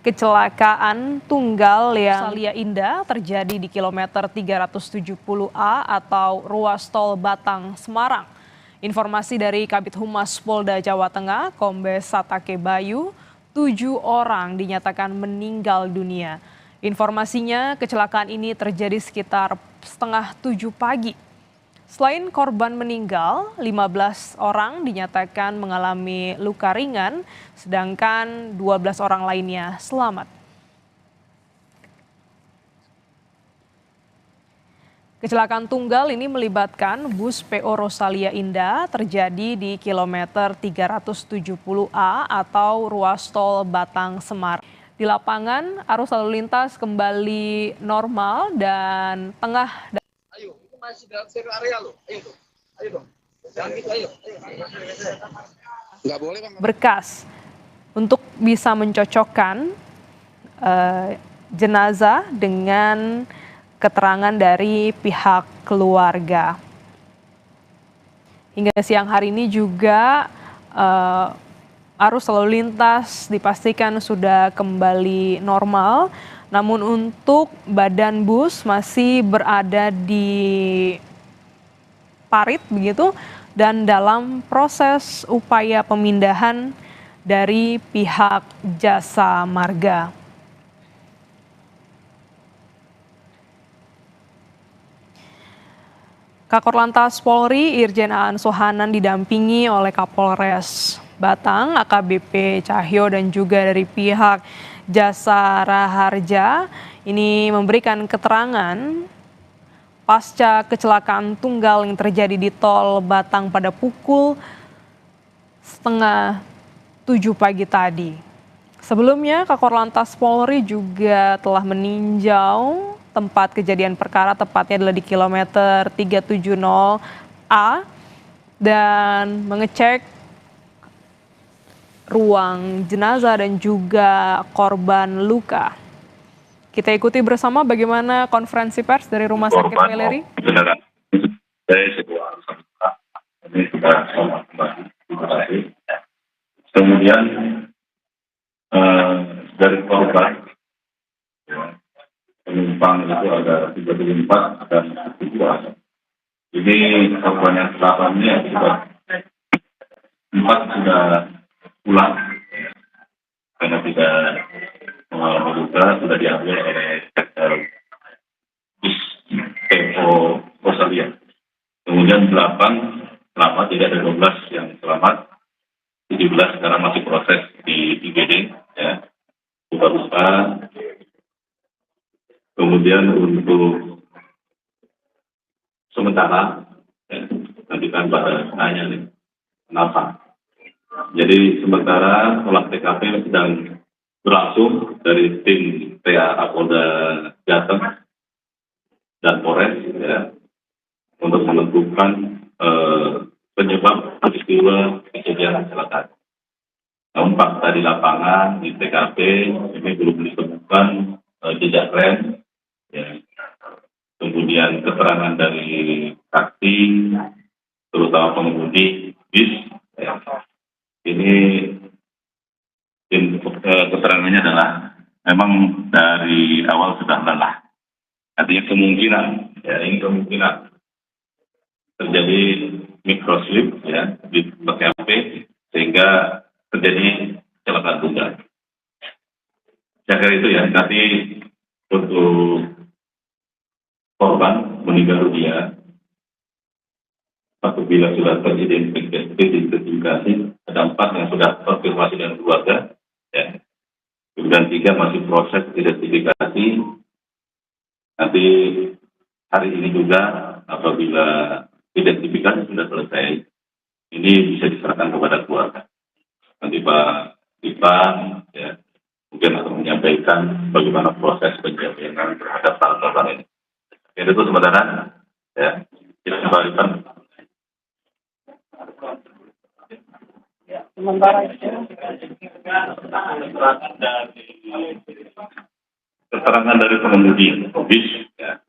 kecelakaan tunggal yang Rosalia Indah terjadi di kilometer 370A atau ruas tol Batang Semarang. Informasi dari Kabid Humas Polda Jawa Tengah, Kombes Satake Bayu, 7 orang dinyatakan meninggal dunia. Informasinya, kecelakaan ini terjadi sekitar setengah 7 pagi. Selain korban meninggal, 15 orang dinyatakan mengalami luka ringan, sedangkan 12 orang lainnya selamat. Kecelakaan tunggal ini melibatkan bus PO Rosalia Indah terjadi di kilometer 370A atau ruas tol Batang Semarang. di lapangan arus lalu lintas kembali normal dan tengah Ayo, itu masih dalam stereo area loh. Ayo dong. Ayo dong. Jangan gitu, ayo. Nggak boleh, Bang. berkas untuk bisa mencocokkan jenazah dengan keterangan dari pihak keluarga. Hingga siang hari ini juga arus lalu lintas dipastikan sudah kembali normal, namun untuk badan bus masih berada di parit begitu dan dalam proses upaya pemindahan dari pihak Jasa Marga. Kakor Polri Irjen Aan Sohanan didampingi oleh Kapolres Batang, AKBP Cahyo dan juga dari pihak Jasa Raharja ini memberikan keterangan pasca kecelakaan tunggal yang terjadi di tol Batang pada pukul 6:30 pagi tadi. Sebelumnya Kakor Polri juga telah meninjau tempat kejadian perkara, tepatnya adalah di kilometer 370A dan mengecek ruang jenazah dan juga korban luka. Kita ikuti bersama bagaimana konferensi pers dari Rumah Sakit Weleri. Kemudian dari korban penumpang itu ada 34 dan 2. Ini korban yang 8 ini sudah 4 sudah pulang karena tidak mengalami luka, sudah diambil oleh bis Tempo Rosalia. Kemudian 8 selamat, jadi ada 12 yang selamat, 17 sekarang masih proses di IGD, ya, luka-luka. Kemudian untuk sementara, ya, nanti kan pada tanya nih, kenapa? Jadi sementara olah TKP sedang berlangsung dari tim TA Polda Jateng dan Polres, ya, untuk menentukan penyebab peristiwa kejadian kecelakaan. Namun fakta di lapangan di TKP ini belum ditemukan jejak rem. Ya. Kemudian keterangan dari saksi, terutama pengemudi bis, ya. Ini keterangannya adalah memang dari awal sudah lelah. Artinya kemungkinan, ya ini kemungkinan terjadi microslip, ya, di TKP sehingga terjadi kecelakaan tunggal. Saya kira itu ya. Nanti untuk korban meninggal dunia apabila sudah teridentifikasi, ada 4 yang sudah terkonfirmasi dengan keluarga, ya. Kemudian 3 masih proses identifikasi. Nanti hari ini juga apabila identifikasi sudah selesai, ini bisa diserahkan kepada keluarga. Nanti Pak Ipan, ya, mungkin akan menyampaikan bagaimana proses penjaminan terhadap para korban ini. Itu sebenarnya, ya, kita kembalikan. Sementara itu keterangan dari pengemudi bis, ya,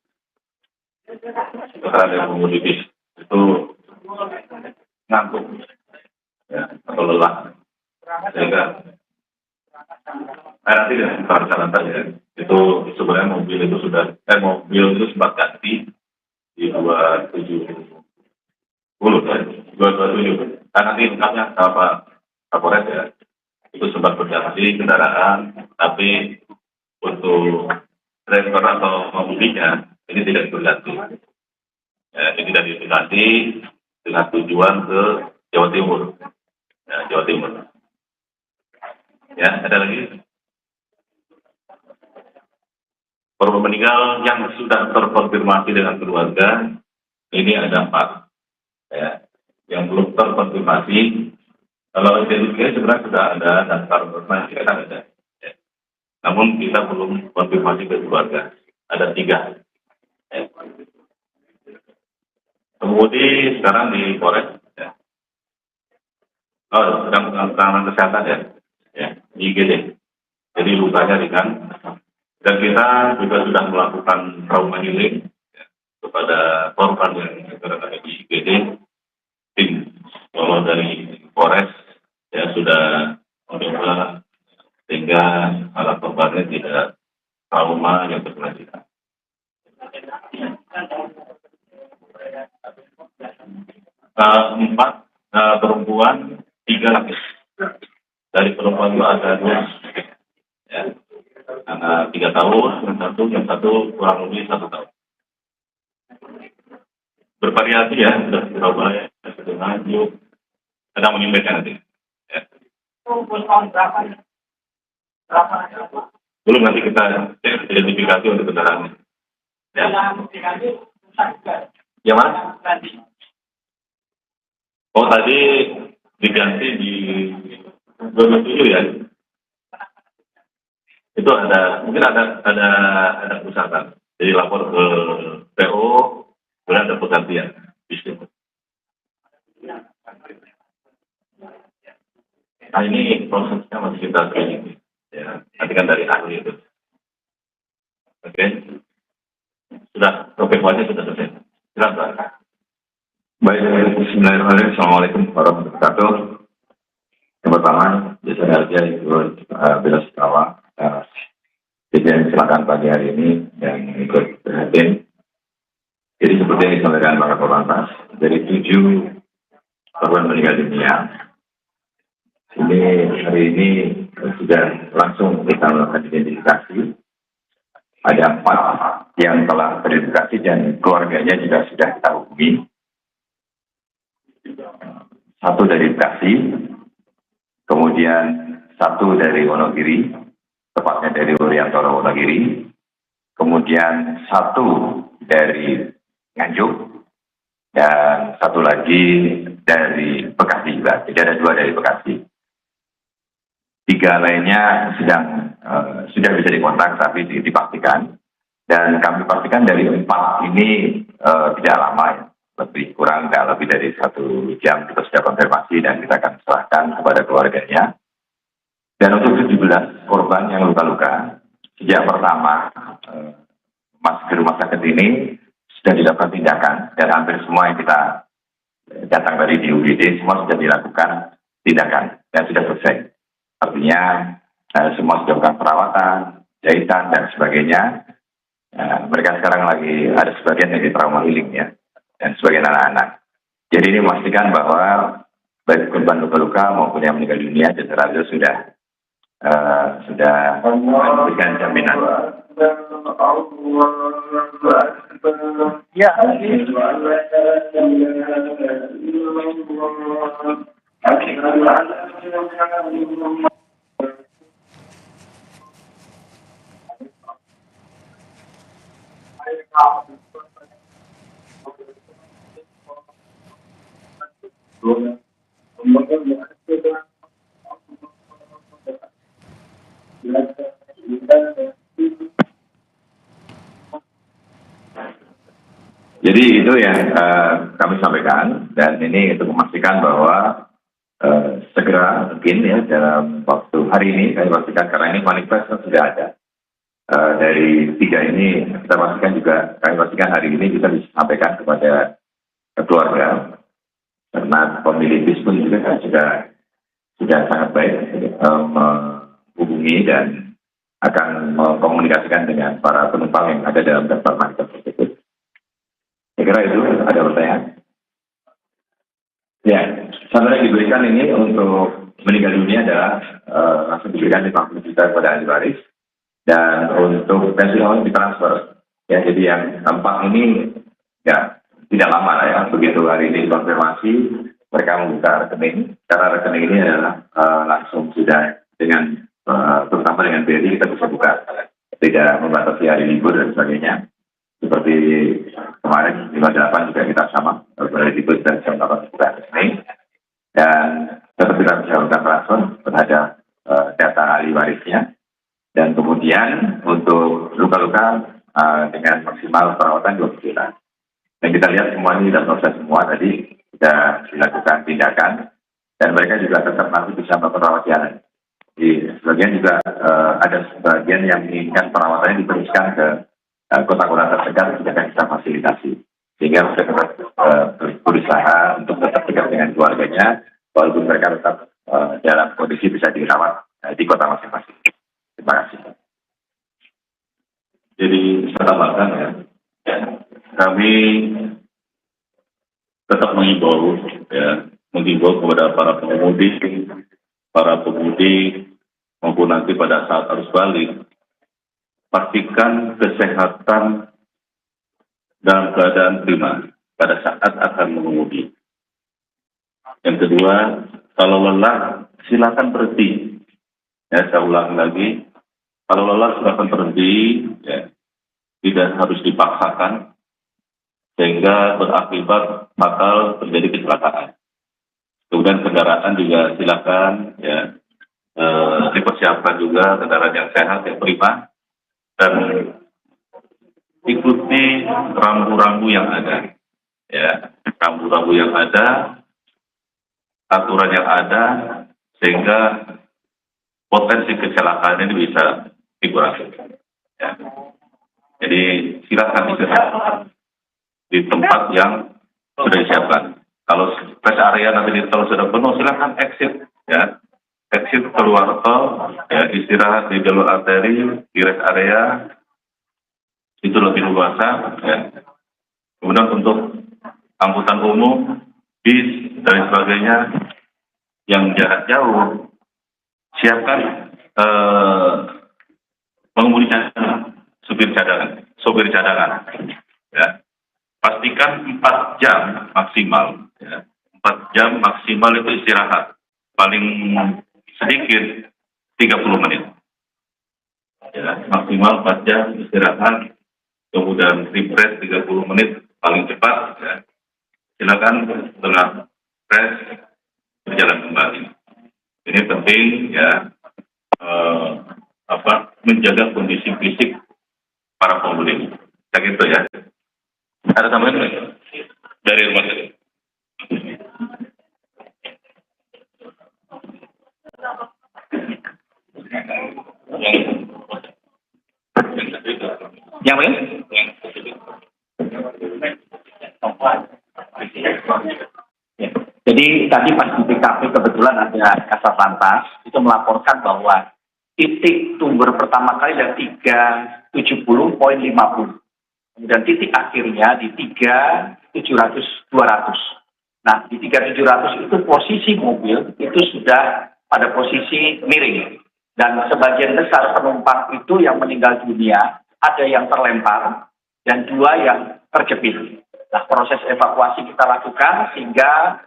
keterangan dari pengemudi bis itu ngantuk, ya, atau lelah, sehingga nanti dengan perjalanan ya, itu sebenarnya mobil itu sempat ganti di 227, kan nanti lengkapnya sama Kapolres, ya, itu sempat berganti kendaraan, tapi untuk driver atau pengemudinya ini tidak berganti, ya, ini tidak diganti dengan tujuan ke Jawa Timur, ya, Jawa Timur. Ya, ada lagi korban meninggal yang sudah terkonfirmasi dengan keluarga ini ada 4, ya, yang belum terkonfirmasi. Kalau identifikasi sebenarnya sudah ada daftar masih kan ada, ya. namun kita belum konfirmasi ke keluarga. Ada 3. Ya. Kemudian sekarang di Polres, ya. Sedang penanganan kesehatan ya, di IGD. Jadi lukanya ringan. Dan kita juga sudah melakukan trauma healing ya, kepada korban yang ada di IGD. Tim kalau dari Polres ya sudah mencoba sehingga alat korbannya tidak trauma yang berkelanjutan. 4 perempuan, 3 laki. Dari perempuan itu ada 2 ya. Anak 3 tahun, yang satu kurang lebih 1 tahun. Bervariasi ya, sudah Surabaya, sudah Nganjuk, sedang menyampaikan nanti. Ya. Belum, nanti kita cek identifikasi untuk kendaraannya. Ya. Yang mana? Oh, tadi diganti di 27 ya. Itu mungkin ada kerusakan. Jadi lapor ke PO, kemudian ada pergantian di situ. Nah, ini prosesnya masih kita screening. Ya, nanti kan dari ahli itu. Oke. Sudah, evakuasi sudah selesai. Silakan, Pak. Baik, bismillahirrahmanirrahim. Assalamualaikum warahmatullahi wabarakatuh. Yang pertama, jasa harga itu Bela Sikawa. Jadi yang kecelakaan pagi hari ini yang ikut perhatian. Jadi seperti yang disampaikan Pak Korlantas, dari 7 korban meninggal dunia, ini hari ini sudah langsung kita melakukan identifikasi. Ada 4 yang telah teridentifikasi dan keluarganya juga sudah kita hubungi. 1 dari Bekasi, kemudian 1 dari Wonogiri, tepatnya dari Wuryantoro Wonogiri, kemudian 1 dari Nganjuk, dan 1 lagi dari Bekasi juga. Jadi ada 2 dari Bekasi. 3 lainnya sudah bisa dikontak tapi dipastikan, dan kami pastikan dari 4 ini tidak lama ya. Lebih kurang tidak lebih dari 1 jam kita sudah konfirmasi dan kita akan serahkan kepada keluarganya. Dan untuk 17 korban yang luka-luka, sejak pertama masuk ke rumah sakit ini sudah dilakukan tindakan, dan hampir semua yang kita datang dari di UGD semua sudah dilakukan tindakan dan sudah selesai. Artinya semua sudah melakukan perawatan, jahitan dan sebagainya. Mereka sekarang lagi ada sebagian yang di trauma healing ya, dan sebagian anak-anak. Jadi ini memastikan bahwa baik korban luka-luka maupun yang meninggal dunia secara itu sudah memberikan jaminan. Ya. Jadi itu yang kami sampaikan, dan ini untuk memastikan bahwa segera mungkin ya dalam waktu hari ini kami pastikan, karena ini manifest sudah ada. Dari 3 ini kita pastikan juga, kami pastikan hari ini bisa disampaikan kepada keluarga, karena pemilik bis pun juga sudah sangat baik menghubungi dan akan mengkomunikasikan dengan para penumpang yang ada dalam daftar manifest tersebut. Saya kira itu, ada pertanyaan? Ya, santunan yang diberikan ini untuk meninggal dunia adalah langsung diberikan 50 juta kepada ahli waris, dan untuk pensiun ditransfer. Ya, jadi yang 4 ini ya tidak lama lah ya, begitu hari ini konfirmasi mereka membuka rekening, karena rekening ini adalah langsung sudah dengan terutama dengan BRI kita bisa buka, tidak membatasi hari libur dan sebagainya. Seperti kemarin 58 juga kita sama, berada di bus dan jam 8 buka rekening, dan tetap kita bisa melakukan transfer terhadap data ahli warisnya. Dan kemudian untuk luka-luka dengan maksimal perawatan 2 bulan. Dan kita lihat semuanya sudah selesai semua tadi, sudah dilakukan tindakan, dan mereka juga tetap masih bisa melakukan rawat jalan. Di sebagian juga ada sebagian yang menginginkan perawatannya diteruskan ke kota-kota terdekat, tidak akan kita fasilitasi. Sehingga mereka tetap berusaha untuk tetap dekat dengan keluarganya, walaupun mereka tetap dalam kondisi bisa dirawat di kota masing-masing. Terima kasih. Jadi saya tambahkan ya, kami tetap mengimbau kepada para pemudi maupun nanti pada saat arus balik, pastikan kesehatan dalam keadaan prima pada saat akan mengemudi. Yang kedua, kalau lelah silakan berhenti. Ya, saya ulang lagi, kalau lelah silakan berhenti, ya, tidak harus dipaksakan sehingga berakibat fatal terjadi kecelakaan. Kemudian kendaraan juga silakan ya dipersiapkan juga kendaraan yang sehat, yang prima, dan ikuti rambu-rambu yang ada, ya, rambu-rambu yang ada, aturan yang ada, sehingga potensi kecelakaan ini bisa dikurangi. Ya. Jadi silakan istirahat di tempat yang sudah disiapkan. Kalau rest area nanti kalau sudah penuh, silakan exit, ya, exit keluar tol, ya, istirahat di jalur arteri, di rest area itu lebih luasa. Ya. Kemudian untuk angkutan umum, bis dan sebagainya yang jarak jauh, siapkan pengemudi cadangan, sopir cadangan, ya. Pastikan 4 jam maksimal, ya. 4 jam maksimal itu istirahat, paling sedikit 30 menit, ya, maksimal 4 jam istirahat, kemudian refresh 30 menit paling cepat, ya. Silakan setelah rest berjalan kembali. Ini penting, ya, menjaga kondisi fisik para pengemudi. Kayak gitu ya. Ada tambahan nggak dari rumah sakit? Yang mana? Jadi tadi pas di TKP kebetulan ada Kasat Lantas itu melaporkan bahwa titik sumber pertama kali dari 370.50. Kemudian titik akhirnya di 3.700-200. Nah, di 3.700 itu posisi mobil itu sudah pada posisi miring. Dan sebagian besar penumpang itu yang meninggal dunia, ada yang terlempar dan 2 yang terjepit. Nah, proses evakuasi kita lakukan sehingga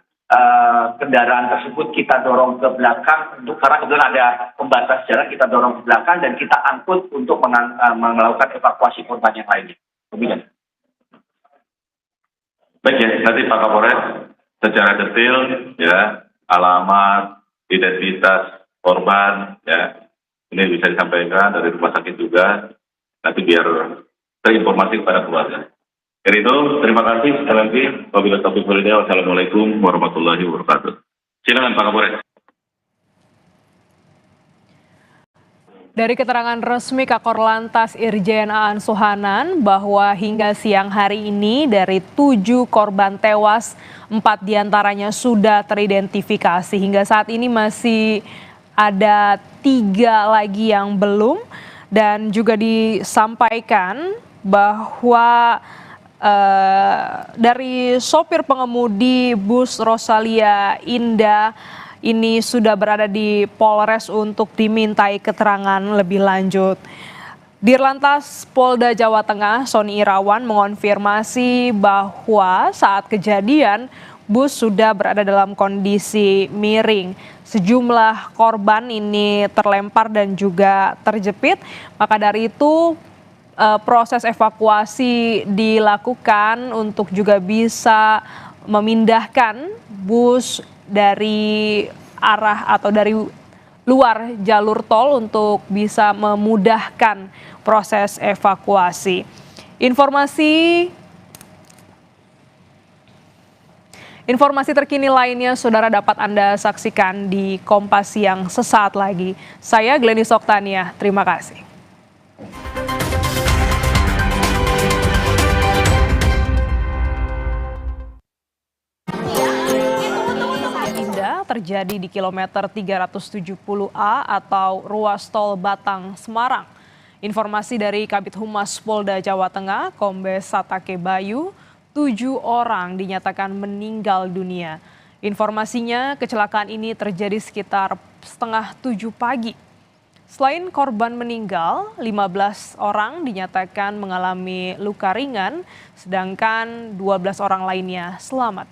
kendaraan tersebut kita dorong ke belakang karena kebetulan ada pembatas jalan, kita dorong ke belakang dan kita angkut untuk melakukan evakuasi korban yang lainnya. Demikian. Baik ya, nanti Pak Kapolres secara detail ya, alamat, identitas korban ya, ini bisa disampaikan dari rumah sakit juga, nanti biar terinformasi kepada keluarga. Dari itu, terima kasih sekali lagi. Wabillahi taufiq wal hidayah. Wassalamualaikum warahmatullahi wabarakatuh. Silakan Pak Kapolres. Dari keterangan resmi Kakor Lantas Irjen Aan Suhanan bahwa hingga siang hari ini dari 7 korban tewas, 4 diantaranya sudah teridentifikasi. Hingga saat ini masih ada 3 lagi yang belum, dan juga disampaikan bahwa dari sopir pengemudi bus Rosalia Indah ini sudah berada di Polres untuk dimintai keterangan lebih lanjut. Dirlantas Polda Jawa Tengah Sony Irawan mengonfirmasi bahwa saat kejadian bus sudah berada dalam kondisi miring. Sejumlah korban ini terlempar dan juga terjepit. Maka dari itu proses evakuasi dilakukan untuk juga bisa memindahkan bus dari arah atau dari luar jalur tol untuk bisa memudahkan proses evakuasi. Informasi terkini lainnya saudara dapat Anda saksikan di Kompas Siang sesaat lagi. Saya Glenis Oktania, terima kasih. Indah terjadi di kilometer 370A atau ruas tol Batang Semarang. Informasi dari Kabid Humas Polda Jawa Tengah, Kombes Satake Bayu, 7 orang dinyatakan meninggal dunia. Informasinya, kecelakaan ini terjadi sekitar setengah 7 pagi. Selain korban meninggal, 15 orang dinyatakan mengalami luka ringan, sedangkan 12 orang lainnya selamat.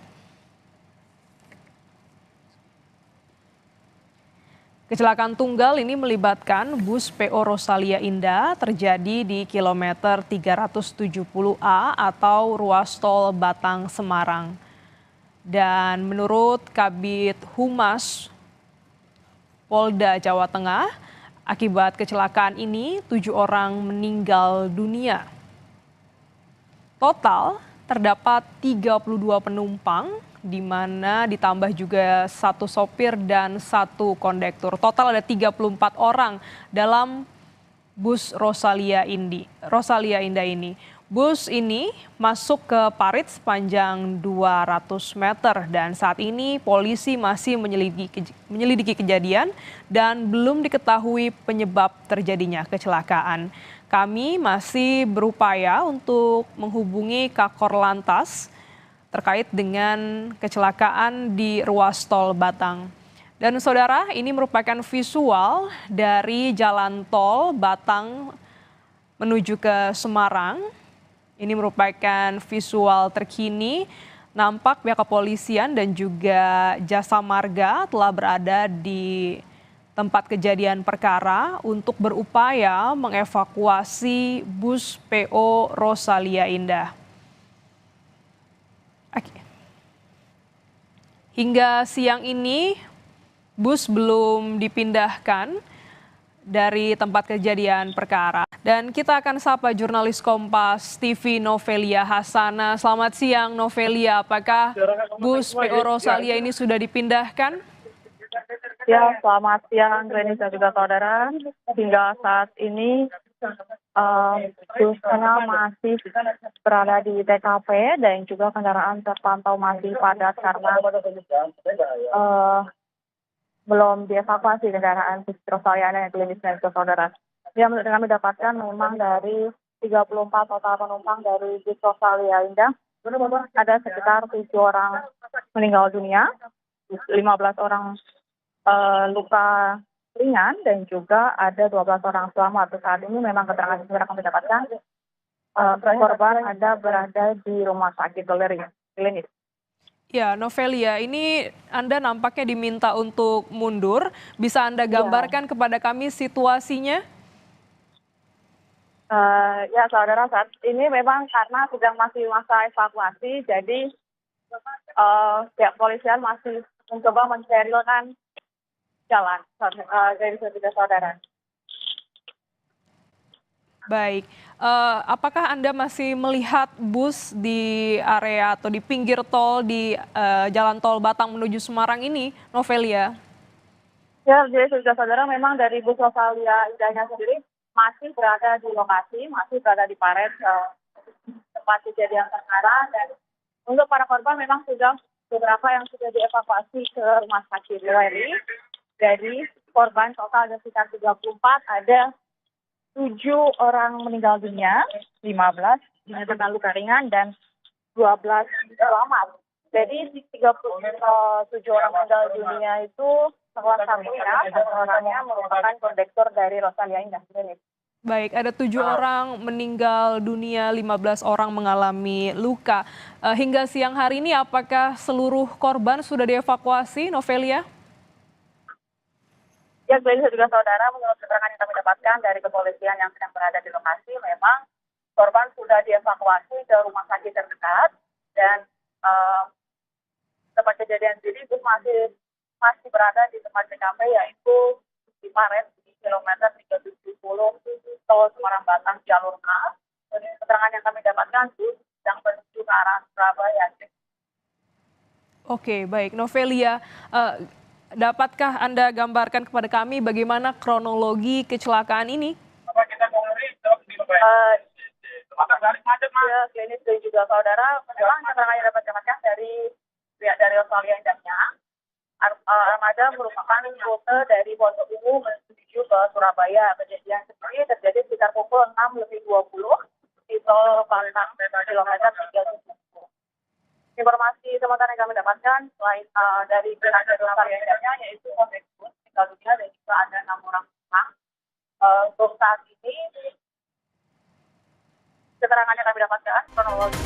Kecelakaan tunggal ini melibatkan bus PO Rosalia Indah terjadi di kilometer 370A atau ruas tol Batang Semarang. Dan menurut Kabid Humas Polda Jawa Tengah, akibat kecelakaan ini 7 orang meninggal dunia. Total terdapat 32 penumpang, di mana ditambah juga 1 sopir dan 1 kondektur. Total ada 34 orang dalam bus Rosalia Indah ini. Bus ini masuk ke parit sepanjang 200 meter dan saat ini polisi masih menyelidiki kejadian dan belum diketahui penyebab terjadinya kecelakaan. Kami masih berupaya untuk menghubungi Kakor Lantas terkait dengan kecelakaan di ruas tol Batang. Dan saudara, ini merupakan visual dari jalan tol Batang menuju ke Semarang. Ini merupakan visual terkini, nampak pihak kepolisian dan juga jasa marga telah berada di tempat kejadian perkara untuk berupaya mengevakuasi bus PO Rosalia Indah. Hingga siang ini bus belum dipindahkan dari tempat kejadian perkara. Dan kita akan sapa jurnalis Kompas TV Novelia Hasana. Selamat siang Novelia, apakah bus PO Rosalia ini sudah dipindahkan? Ya, selamat siang Glenis dan juga saudara. Hingga saat ini busnya masih berada di TKP dan juga kendaraan terpantau masih padat karena belum dievakuasi kendaraan bus Rosalia yang Glenis dan juga saudara. Yang kami dapatkan memang dari 34 total penumpang dari bus Rosalia Indah, ada sekitar 7 orang meninggal dunia, 15 orang luka ringan dan juga ada 12 orang selamat. Saat ini memang keterangan yang kami dapatkan korban ada berada di rumah sakit klinis. Ya, Novelia, ini Anda nampaknya diminta untuk mundur. Bisa Anda gambarkan kepada kami situasinya? Ya, saudara, saat ini memang karena sedang masih masa evakuasi, jadi pihak polisian masih mencoba mensterilkan jalan dari ketiga saudara. Baik, apakah Anda masih melihat bus di area atau di pinggir tol di jalan tol Batang menuju Semarang ini, Novelia? Ya, jadi sudah saudara, memang dari bus Rosalia Indahnya sendiri masih berada di lokasi, masih berada di paret tempat kejadian perkara, dan untuk para korban memang sudah beberapa yang sudah dievakuasi ke rumah sakit Weri. Dari korban total ada sekitar 34, ada 7 orang meninggal dunia, 15 dinyatakan luka ringan dan 12 selamat. Jadi 37 orang meninggal dunia itu salah satunya merupakan kondektur dari Rosalia Indah. Baik, ada 7 orang meninggal dunia, 15 orang mengalami luka. Hingga siang hari ini apakah seluruh korban sudah dievakuasi, Novelia? Ya, Glenis juga saudara, menurut keterangan yang kami dapatkan dari kepolisian yang sedang berada di lokasi, memang korban sudah dievakuasi ke rumah sakit terdekat dan tempat kejadian sendiri bus masih berada di tempat TKP, yaitu Paren di kilometer 370 tol Semarang Batang jalur A. Dari keterangan yang kami dapatkan, bus sedang menuju ke arah Surabaya. Oke, baik. Novelia, dapatkah Anda gambarkan kepada kami bagaimana kronologi kecelakaan ini? Ini juga saudara, memang keterangan yang dapat dapatkan dari pihak dari Australia Indahnya, Armada merupakan rute dari Pondok Ungu menuju ke Surabaya. Kejadian sendiri terjadi sekitar pukul 6:20 di tol Batang kilometer 370. Informasi sementara yang kami dapatkan selain dari pihak dari Australia Indahnya, yaitu kondektur meninggal dunia dan juga ada 6 orang penumpang. Untuk saat ini keterangan yang kami dapatkan kronologi